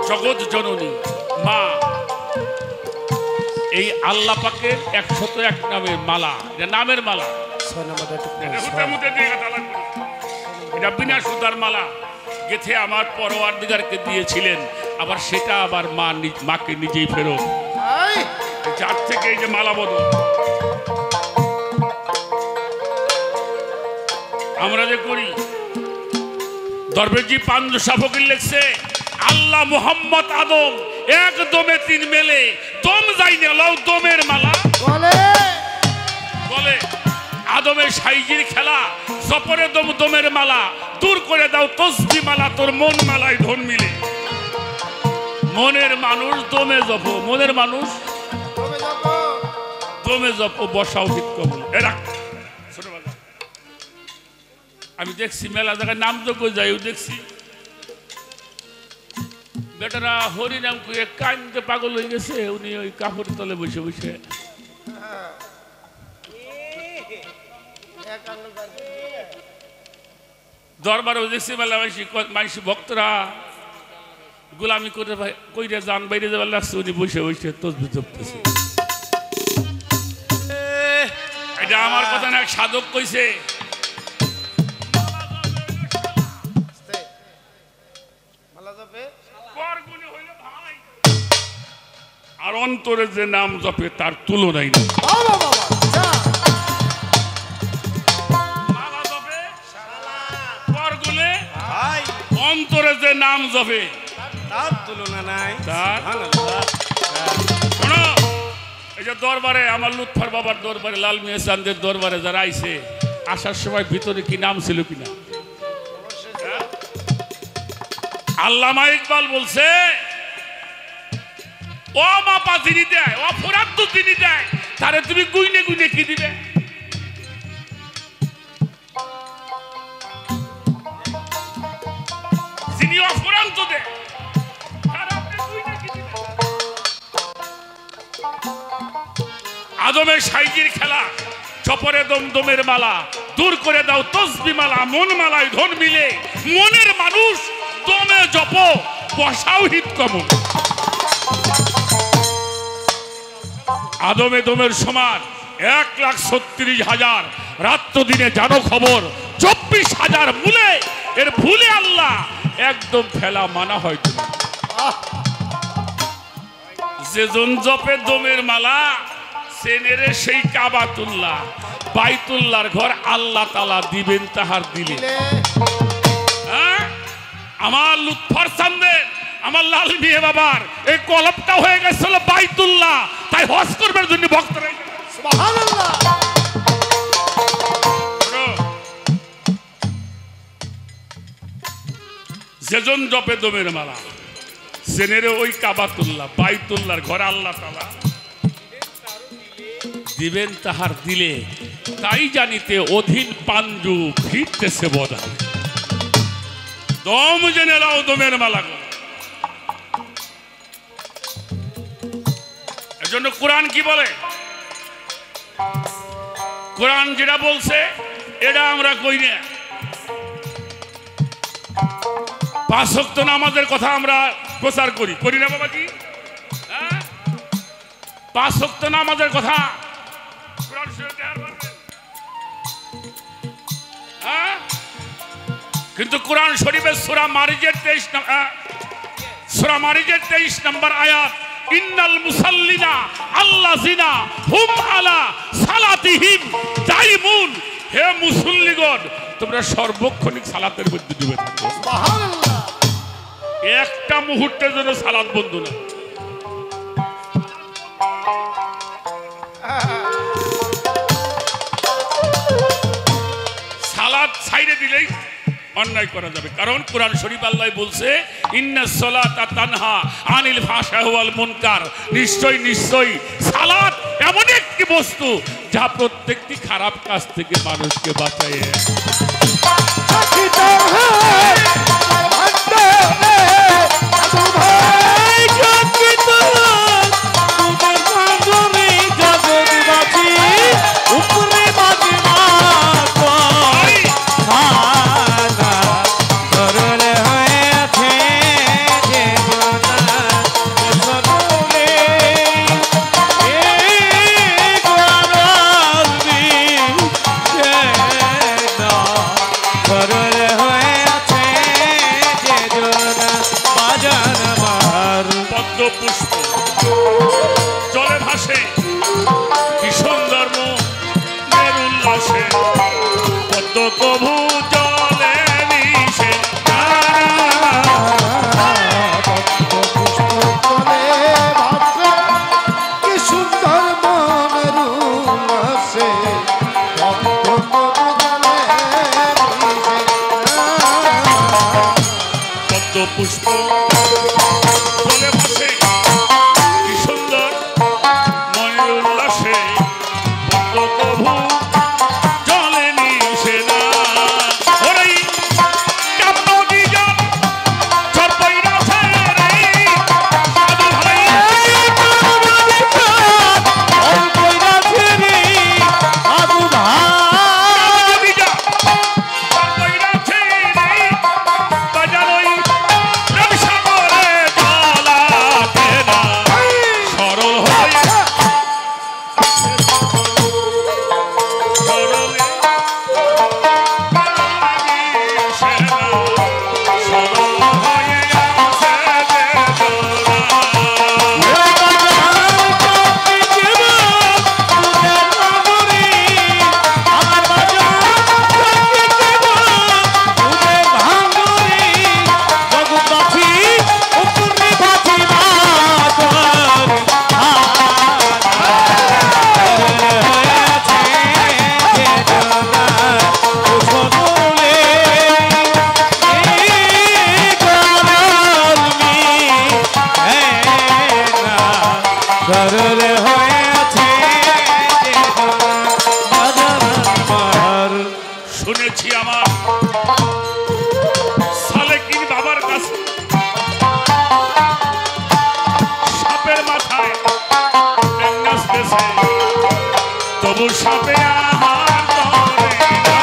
জগৎ জননী মা, এই আল্লাহ পাকের 101 নামের মালা, এটা নামের মালা, এটা বিনা সুতার মালা গেথে আমার পরওয়ারদিগারকে দিয়েছিলেন। আবার সেটা আবার মাকে নিজেই ফেরত, যার থেকে এই যে মালা বদল। আমরা যে করি, দরবেশজি পাঞ্জুসা ফকির লিখছে, আল্লাহ মোহাম্মদ আদম এক দমে 3 মেলে, দম যাই নেলাও দমের মালা বলে। আদমের সাইজির খেলা, সপরে দম দমের মালা, দূর করে দাও তসবি মালা, তোর মন মালায় ধন মিলে। মনের মানুষ দমে জপ, মনের মানুষ দমে জপ, বসাও ঠিক কবল। এরা আমি দেখছি মেলা জায়গায় নাম যোগ্য যাইও দেখছি, বেটারা হরিনাম করে কান্দে পাগল হয়ে গেছে। উনি ওই কাপড়ের তলে বসে বসে দরবারে দেখছি মেলা মাইসি ভক্তরা গোলামি করে কইরে যান বাইরে যাবার লাগছে, উনি বসে বসে তসবিহ জপতেছে। এটা আমার কথা না, সাধক কইছে। আর অন্তরে যে নাম জপে তার তুলনাই নেই। অন্তরে যে নাম জপে তার তুলনা নাই। শোনো, এই যে দরবারে আমার লুৎফর বাবার দরবারে, লাল মিয়া চান্দের দরবারে যারা আইছে, আসার সময় ভিতরে কি নাম ছিল কিনা? আল্লামা ইকবাল বলছে, ও মাপা যিনি দেয়, ও ফুরান্ত যিনি দেয়, তারে তুমি গুইনে গুইনে কি দিবে? যিনি অফুরান্ত দেয়, আদমের সাইজির খেলা, চপরে দমদমের মালা, দূর করে দাও তসবি মালা, মন মালায় ধন মিলে। মনের মানুষ দমে জপ, বসাও হিত কমন। আদমে দমের সমান 1,36,000, রাত্র দিনে জানো খবর 24,000 মূলে। এর ভুলে আল্লাহ একদম ফেলা মানা হয়তো না। যেজন জপে দমের মালা, সেনেরে সেই কাবাতুল্লাহ, বাইতুল্লাহর ঘর আল্লাহ তাআলা দিবেন তাহার দিলে। হ্যাঁ, আমার লুৎফর চান্দের, আমার লাল মিয়া বাবার এই কলবটা হয়ে গেছিল বাইতুল্লাহ, তাই হজ করবার জন্য ভক্তরা। সুবহানাল্লাহ। যেজন জপে দমের মালা, সেনেরে ওই কাবাতুল্লাহ, বাইতুল্লাহর ঘর আল্লাহ তাআলা দিবেন তাহার দিলে। তাই জানিতে অধীন পাঞ্জু ফিরতেছে বদা, দম জেনে নাও দমের মালা। এর জন্য কোরআন কি বলে? কোরআন যেটা বলছে এটা আমরা কই না। 5 ওয়াক্ত নামাজের কথা আমরা প্রচার করি না বাবাজি? 5 ওয়াক্ত নামাজের কথা কোরআন শরীফে আর বলবেন? কিন্তু কোরআন শরীফের সূরা মারিজের 23 নম্বর আয়াত, ইন্নাল মুসাল্লিনা আল্লাযিনা হুম আলা সালাতিহিম দাইমুন। হে মুসল্লিগণ, তোমরা সর্বক্ষণিক সালাতের মধ্যে ডুবে থাকো। সুবহানাল্লাহ। একটা মুহূর্তের জন্য সালাত বন্ধ না। সালাত ছাইড়ে দিলেই অন্যায় করা যাবে। কারণ কোরআন শরীফ আল্লাহ বলছে, ইন্নাস সালাতা তানহা আনিল ফাহশাই ওয়াল মুনকার। নিশ্চয়ই সালাত এমন একটি বস্তু যা প্রত্যেকটি খারাপ কাজ থেকে মানুষকে বাঁচায়। জোনা বাজান আমার পদ্ম পুষ্প জলে ভাসে কি সুন্দর মনের উল্লাসে পদ্ম কভু জলে মিশে কি সুন্দর মনের উল্লাসে পদ্ম পুষ্প জলে ভাসে কি সুন্দর মনের উল্লাসে পদ্ম কভু জলে মিশে না ওরে কাপ্ত দিজন চরপইরা ছেড়ে সাধু ভাই শুনেছি আমার সালেকিন বাবার কাছে সাপের মাথায় ব্যাঙ নাচতেছে তবু সাপে আহার করে না।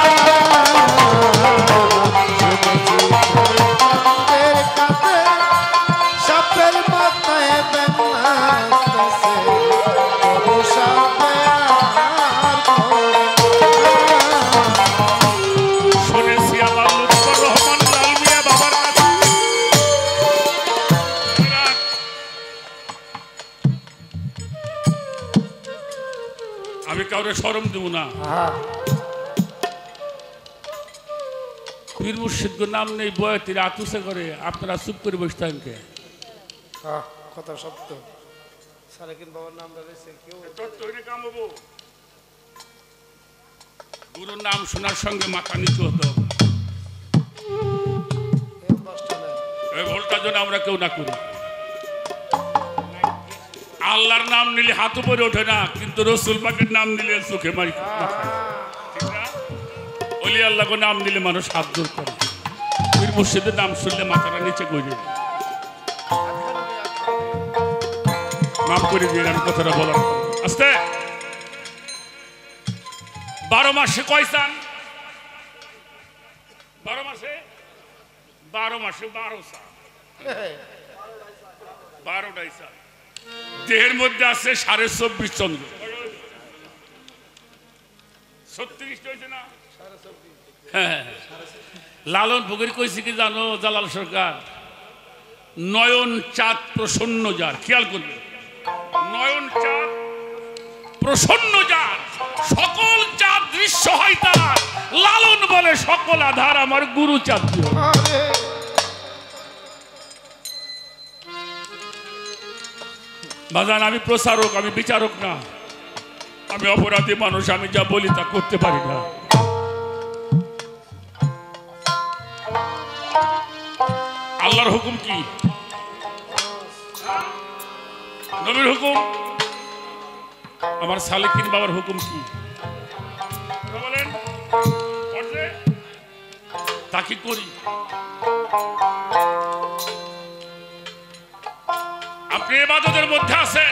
সাপের মাথায় ব্যাঙাসতেছে তবু সাপে আর শুনেছি আমার লুৎফর রহমান লাল মিয়া বাবার কাছে আমি কাউরে শরম দেব না পীর মুর্শিদ নাম নেই বয়াতির আতুসে করে আপনারা চুপ করে বসে থাকেন কে? কথা সত্য সালেকিন বাবার নাম রয়েছে কেউ গুরুর নাম শোনার সঙ্গে মাথা নিচু হতে হবে এই ভুলটা যেন আমরা কেউ না করি আল্লাহর নাম নিলে হাত উপরে ওঠে না কিন্তু রসুল পাকের নাম নিলে চোখে মারি ঠিক না? অলি আল্লাহকে নাম নিলে মানুষ হাত দূর করে পীর মুর্শিদের নাম শুনলে মাথাটা নিচে করে মাফ করে দিয়ে আমি কথাটা বলার আস্তে 12 মাসে কয় চান 12 মাসে 12 চান 12টাই চান দেহের মধ্যে আছে 24.5 চন্দ্র 36 হয়েছে না হ্যাঁ লালন ফকির কইছে কি জানো জালাল সরকার নয়ন চাঁদ প্রসন্ন যার খেয়াল করবে নয়ন চাঁদ প্রসন্ন যার সকল চাঁদ দৃশ্য হয় তার লালন বলে সকল আধার আমার গুরু চাঁদ বাজান আমি প্রচারক আমি বিচারক না আমি অপরাধী মানুষ আমি যা বলি তা করতে পারি না আল্লাহর হুকুম কি নবীর হুকুম আমার সালেকিন বাবার হুকুম কি বলেন তা কি করি আপনি ইবাদতের মধ্যে আছে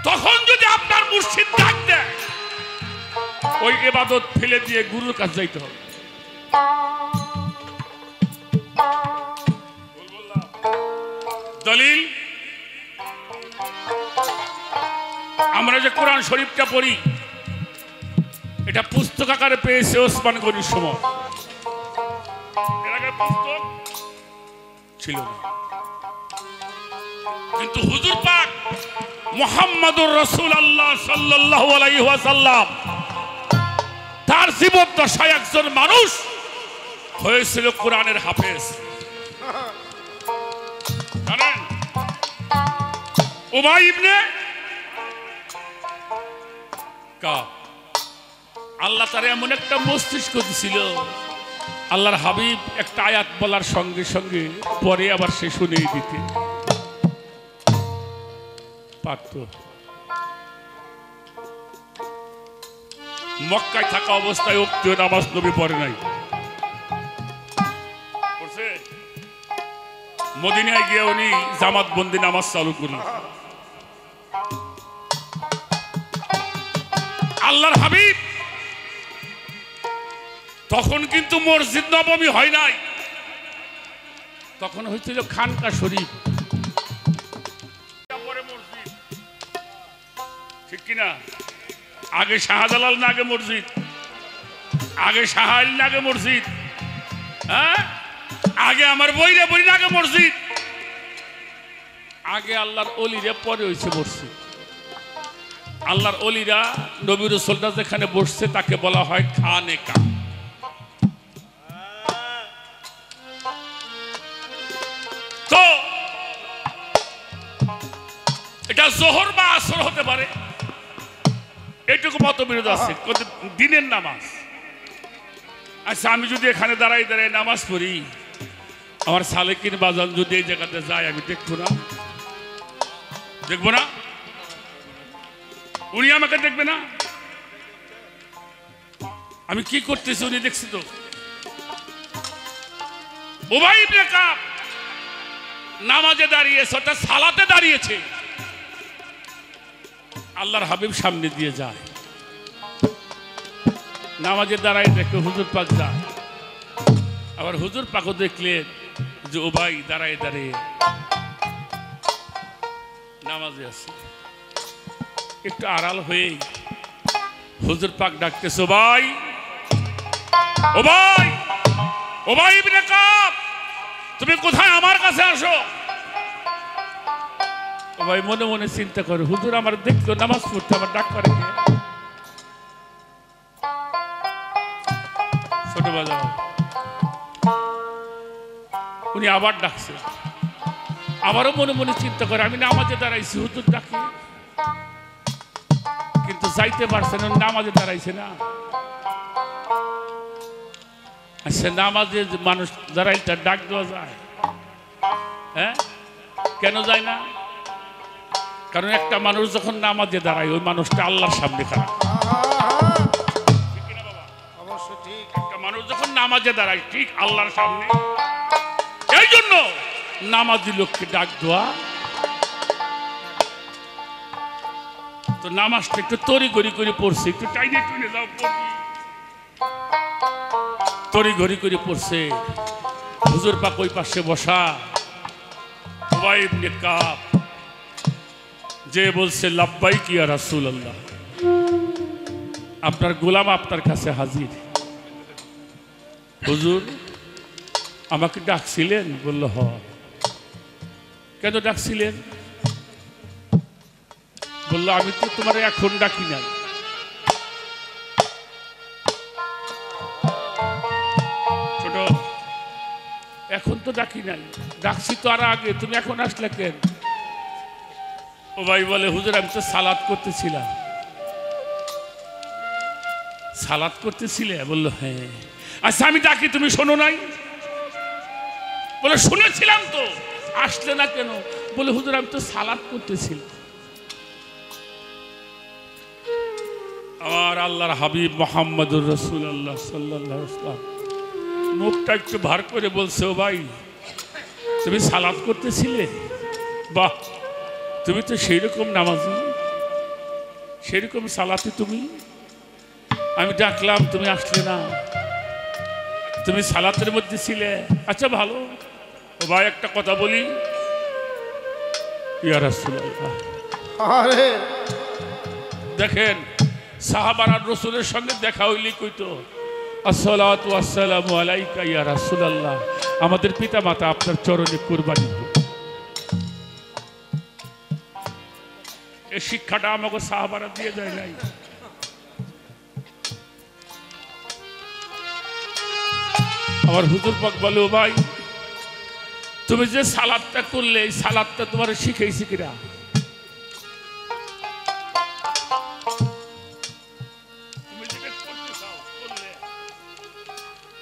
তখন যদি আপনার মুর্শিদ ডাক দেয় ওই ইবাদত ফেলে দিয়ে গুরুর কাছে যাইতে হবে দলিল আমরা যে কোরআন শরীফটা পড়ি এটা পুস্তক আকারে পেয়েছে ওসমান গনির সময় এর আগে পুস্তক ছিল না। কিন্তু হুজুর পাক মুহাম্মদুর রাসূলুল্লাহ সাল্লাল্লাহু আলাইহি ওয়াসাল্লাম তার জীবদ্দশায় একজন মানুষ হয়েছিল কোরআনের হাফেজ। জানেন উবাই ইবনে কাব, আল্লাহ তার এমন একটা মস্তিষ্ক দিছিল, আল্লাহর হাবিব একটা আয়াত বলার সঙ্গে সঙ্গে পরে আবার সে শুনেই দিতে পারত। মক্কায় থাকা অবস্থায় ওয়াক্তীয় নামাজ নবী পড়ে নাই, পড়ছে। মদিনায় গিয়ে উনি জামাত বন্দি নামাজ চালু করলেন। আল্লাহর হাবিব তখন কিন্তু মসজিদ নববী হয় নাই, তখন হয়েছিল খানকা শরীফ, পরে মসজিদ, ঠিক কিনা? আগে শাহজালাল না আগে মসজিদ? আগে শাহাইল না আগে মসজিদ? হ্যাঁ, আগে আমার বইরে বই না আগে মসজিদ? আগে আল্লাহর অলিরে পরে হয়েছে মসজিদ। আল্লাহর অলিরা নবী রাসূলরা যেখানে বসছে তাকে বলা হয় খানেকা। তো এটা জোহর বা আসর হতে পারে, এইটুকু মতবিরোধ আছে। দিনের নামাজ, আচ্ছা আমি যদি এখানে দাঁড়াই দাঁড়াই নামাজ পড়ি, আমার সালেকিন বাজান যদি এই জায়গাতে যায়, আমি দেখবো না? দেখবো না? উনি আমাকে দেখবে না? আমি কি করতেছি উনি দেখছি তো। উবাই ইবনে কাব নামাজে দাঁড়িয়েছে, অর্থাৎ সালাতে দাঁড়িয়েছে, আল্লাহর হাবিব সামনে দিয়ে যায়, নামাজে দাঁড়ায় দেখে হুজুর পাক যায়। আবার হুজুর পাকও দেখলেন যে উবাই দাঁড়ায় দাঁড়িয়ে নামাজে আছে। একটু আড়াল হয়ে হুজুর পাক ডাকতেছে, উবাই, উবাই, উবাই ইবনে কাব, তুমি কোথায়? আমার কাছে আসো। উবাই মনে মনে চিন্তা করে, হুজুর আমার দেখতো নামাজ পড়তে, আমার ডাক করে কে? ছোট বাজাও। উনি আবার ডাকছে, আবারও মনে মনে চিন্তা করে, আমি নামাজে দাঁড়াইছি, হুজুর ডাকে, কিন্তু যাইতে পারছে না, নামাজে দাঁড়াইছে না। আচ্ছা নামাজে মানুষ দাঁড়াইলে তার ডাক দেওয়া যায়? হ্যাঁ, কেন যায় না? কারণ একটা মানুষ যখন নামাজে দাঁড়ায়, ওই মানুষটা আল্লাহর সামনে খারাপ। অবশ্যই ঠিক। একটা মানুষ যখন নামাজে দাঁড়ায় ঠিক আল্লাহর সামনে, এই জন্য নামাজি লোককে ডাক দেওয়া। তো নামাজটা একটু তড়িঘড়ি করে পড়ছে, একটু টাইনে টুনে যাও, তড়িঘড়ি করে পড়ছে। হুজুর পাক ওই পাশে বসা। উবাই ইবনে কাব যে বলছে, লাব্বাইক ইয়া রাসূলুল্লাহ, আপনার গোলাম আপনার কাছে হাজির। হুজুর আমাকে ডাকছিলেন? বলল হ। কেন ডাকছিলেন? বললো আমি তো তোমার এখন ডাকি না। ছোট, এখন তো ডাকি নাই, ডাকছি তো আর আগে, তুমি এখন আসলে কেন? ও ভাই বলে, হুজুর আমি তো সালাত করতেছিলাম। সালাত করতেছিলে? বললো হ্যাঁ। আচ্ছা আমি ডাকি তুমি শোনো নাই? বলে শুনেছিলাম তো, আসলে না কেন? বলে হুজুর আমি তো সালাত করতেছিলাম। আমার আল্লাহর হাবিব মুহাম্মদুর রাসূলুল্লাহ সাল্লাল্লাহু আলাইহি ওয়াসাল্লাম মুখটা একটু ভার করে বলছে, ও ভাই তুমি সালাত করতেছিলে? বাহ, তুমি তো সেই রকম নামাজি, সেই রকম সালাতে তুমি। আমি ডাকলাম তুমি আসলে না, তুমি সালাতের মধ্যে ছিলে। আচ্ছা ভালো, ও ভাই একটা কথা বলি, ইয়া রাসূলুল্লাহ, আরে দেখেন সাহাবারা রাসূলের সঙ্গে দেখা হইলে কইতো, আসসালাতু ওয়াসসালামু আলাইকা ইয়া রাসূলুল্লাহ, আমাদের পিতা মাতা আপনার চরণে কুরবানি হোক। এই শিক্ষাটা আমাকে সাহাবারা দিয়ে যায় নাই। আমার হুজুর পাক বলে, ও ভাই তুমি যে সালাদটা করলে এই সালাদটা তোমার শিখাইছি কিরা?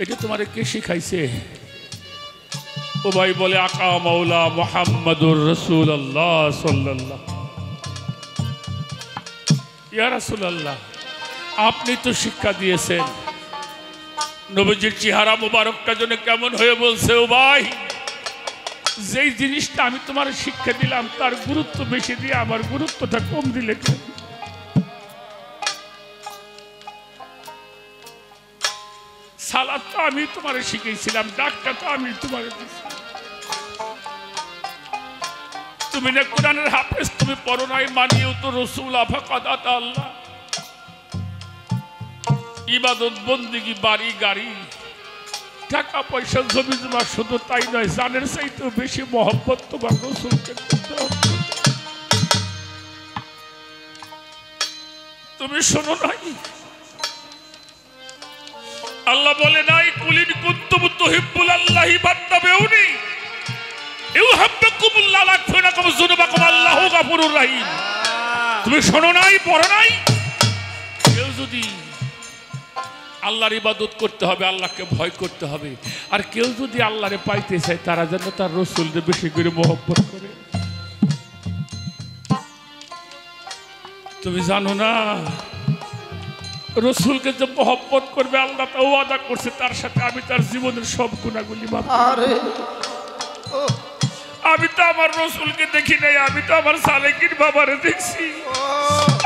এটা তোমার কে শিখাইছে? ও ভাই বলে, আকা মাওলা মুহাম্মাদুর রাসূলুল্লাহ সাল্লাল্লাহু। ইয়া রাসূলুল্লাহ, আপনি তো শিক্ষা দিয়েছেন, নবীজির চেহারা মুবারকটা যেন কেমন হয়ে বলছে, ও ভাই যেই জিনিসটা আমি তোমার শিক্ষা দিলাম তার গুরুত্ব বেশি দিয়ে আমার গুরুত্বটা কম দিলে কেন? সালাদটা আমি তোমার শিখিয়েছিলাম, ডাকটা তো আমি তোমার দিয়েছি। তুমি না কোরআনের হাফেজ, তুমি পড়ো নাই মানিও তো রসুল আফাকাদাত আল্লাহ। ইবাদত বন্দেগী বাড়ি গাড়ি টাকা পয়সা জমি জমা শুধু তাই নয়, জানের চাইতেও বেশি মহব্বত তোমার রসুলকে করতে হবে। তুমি শোনো নাই আল্লাহ বলে নাই, কুলিন কুনতুম তুহিব্বুনাল্লাহি ফাত্তাবিউনি ইউহিব্বুকুমুল্লাহ ওয়া ইয়াগফির লাকুম যুনুবাকুম আল্লাহু গফুরুর রহিম। তুমি শোনো নাই, পড়ো নাই? কেউ যদি আল্লাহর ইবাদত করতে হবে, আল্লাহকে ভয় করতে হবে, আর কেউ যদি আল্লাহরে পাইতে চায় তারা যেন তার রসুলকে বেশি করে মহব্বত করে। তুমি জানো না রসুলকে যে মহব্বত করবে আল্লাহ তা ওয়াদা করছে, তার সাথে আমি তার জীবনের সব গুণাগুলি মাফ করব। আমি তো আমার রসুলকে দেখি নাই, আমি তো আমার সালেকিন বাবারে দেখছি।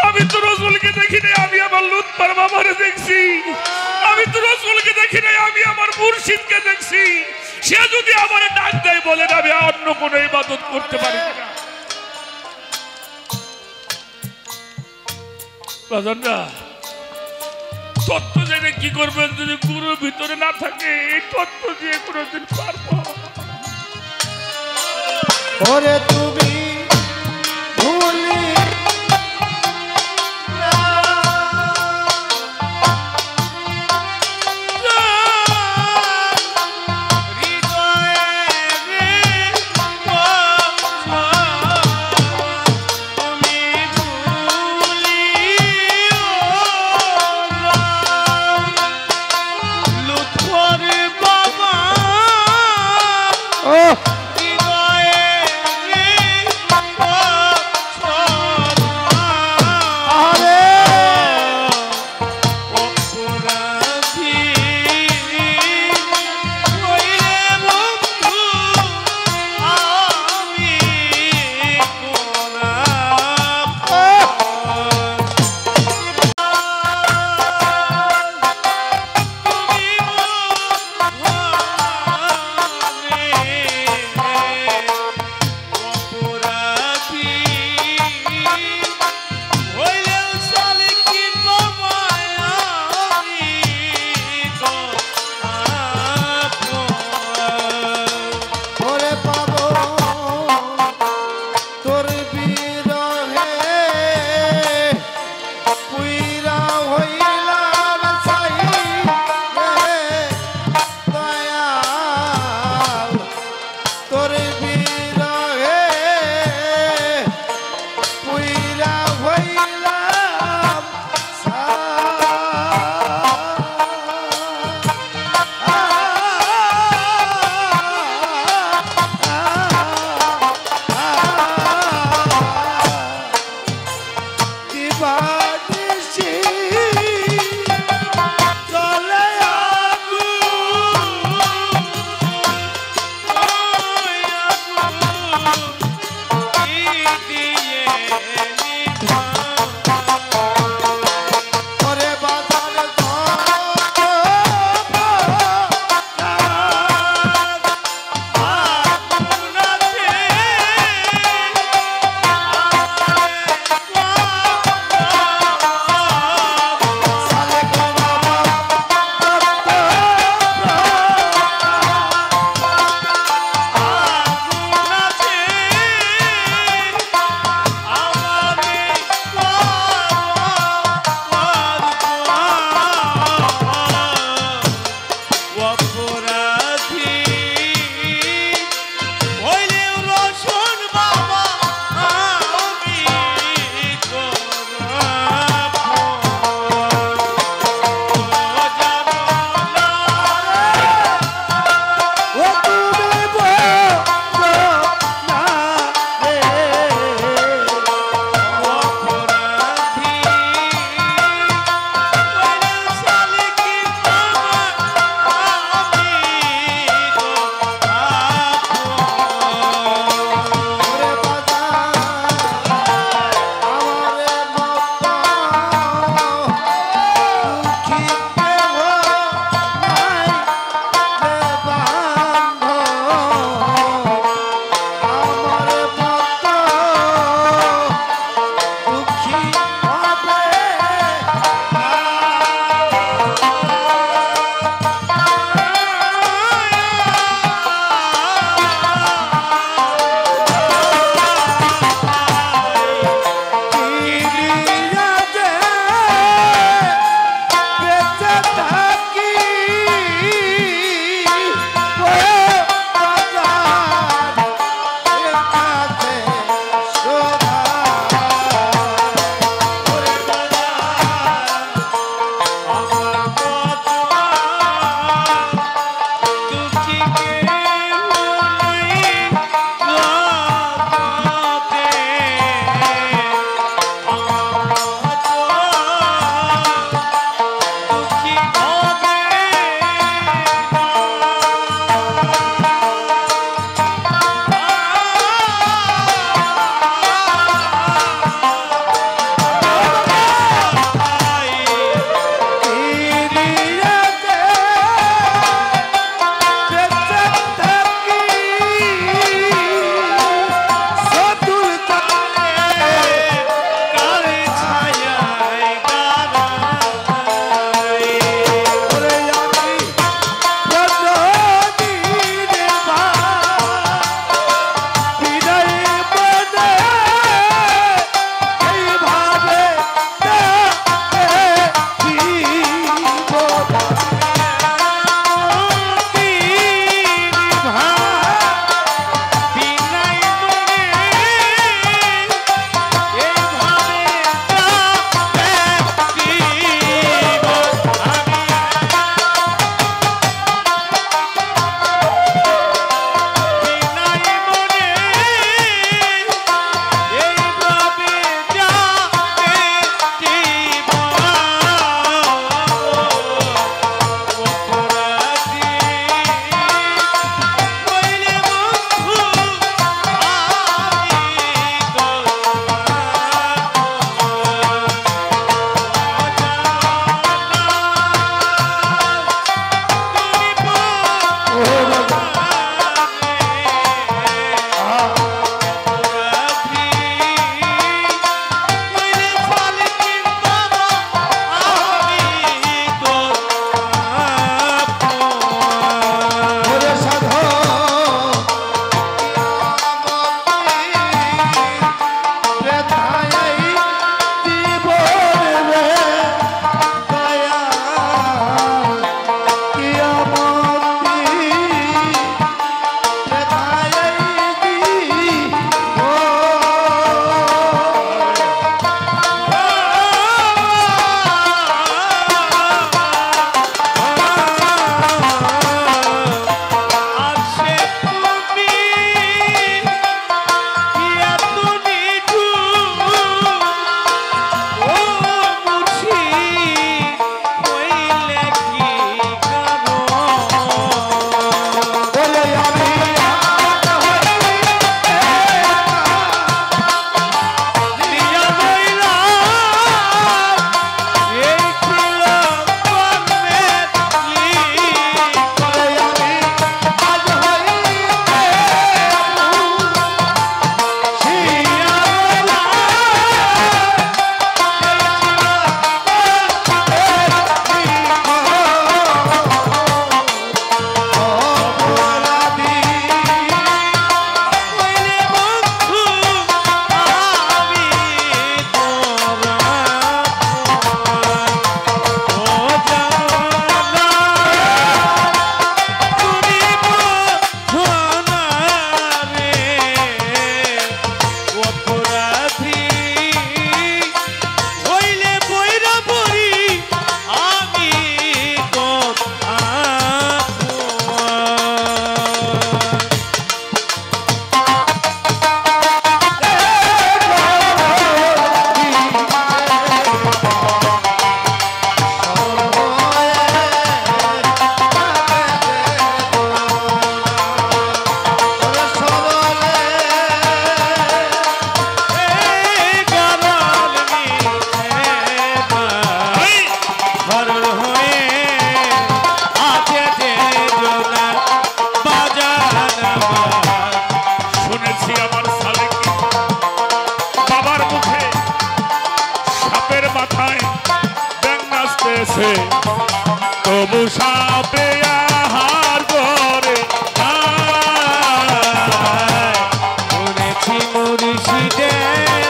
আমি তো রসুলকে দেখি নাই, আমি আমার লুৎফার বাবারে দেখছি। আমি তো রসুলকে দেখি নাই, আমি আমার মুর্শিদকে দেখছি। সে যদি আমার ডাক দেয় বলে আমি অন্য কোনো ইবাদত করতে পারি না। বাজানরা তত্ত্ব জেনে কি করবেন যদি গুরুর ভিতরে না থাকে? এই তত্ত্ব দিয়ে কোনোদিন পারবো? ওরে তুমি ভুলি দেশে তবু সাপে আহার করে শুনেছি মুর্শিদের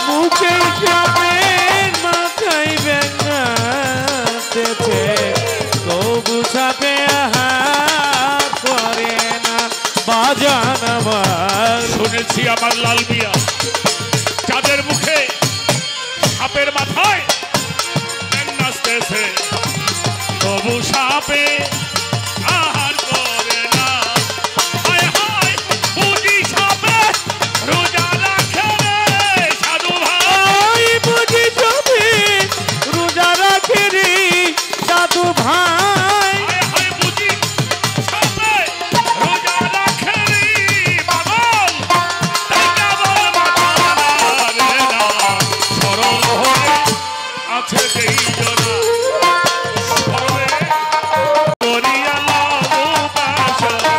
মুখে সাপের মাথায় ব্যাঙাতেছে তবু সাপে আহার করে না বাজান আমার। শুনেছি আমার লাল মিয়া চাঁদের মুখে সাপের মাথায় ব্যাঙ নাচতেছে তবু সাপে আহার করে না। হায় হায় বুঝি সাপে রোজা রাখে রে সাধু ভাই। বুঝি সাপে রোজা রাখে রে সাধু ভাই। হায় হায় বুঝি সাপে রোজা রাখে রে পাগল। তাই কেবল মাথা রে না সরল হয়ে আছে যেই জনা সরলে করিয়া লাভ বাসনা।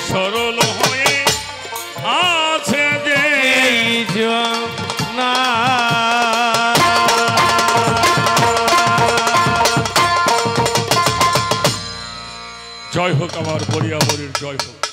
সরল হয়ে আছে যে না জয় হোক আমার বরিয়া বরির জয় হোক।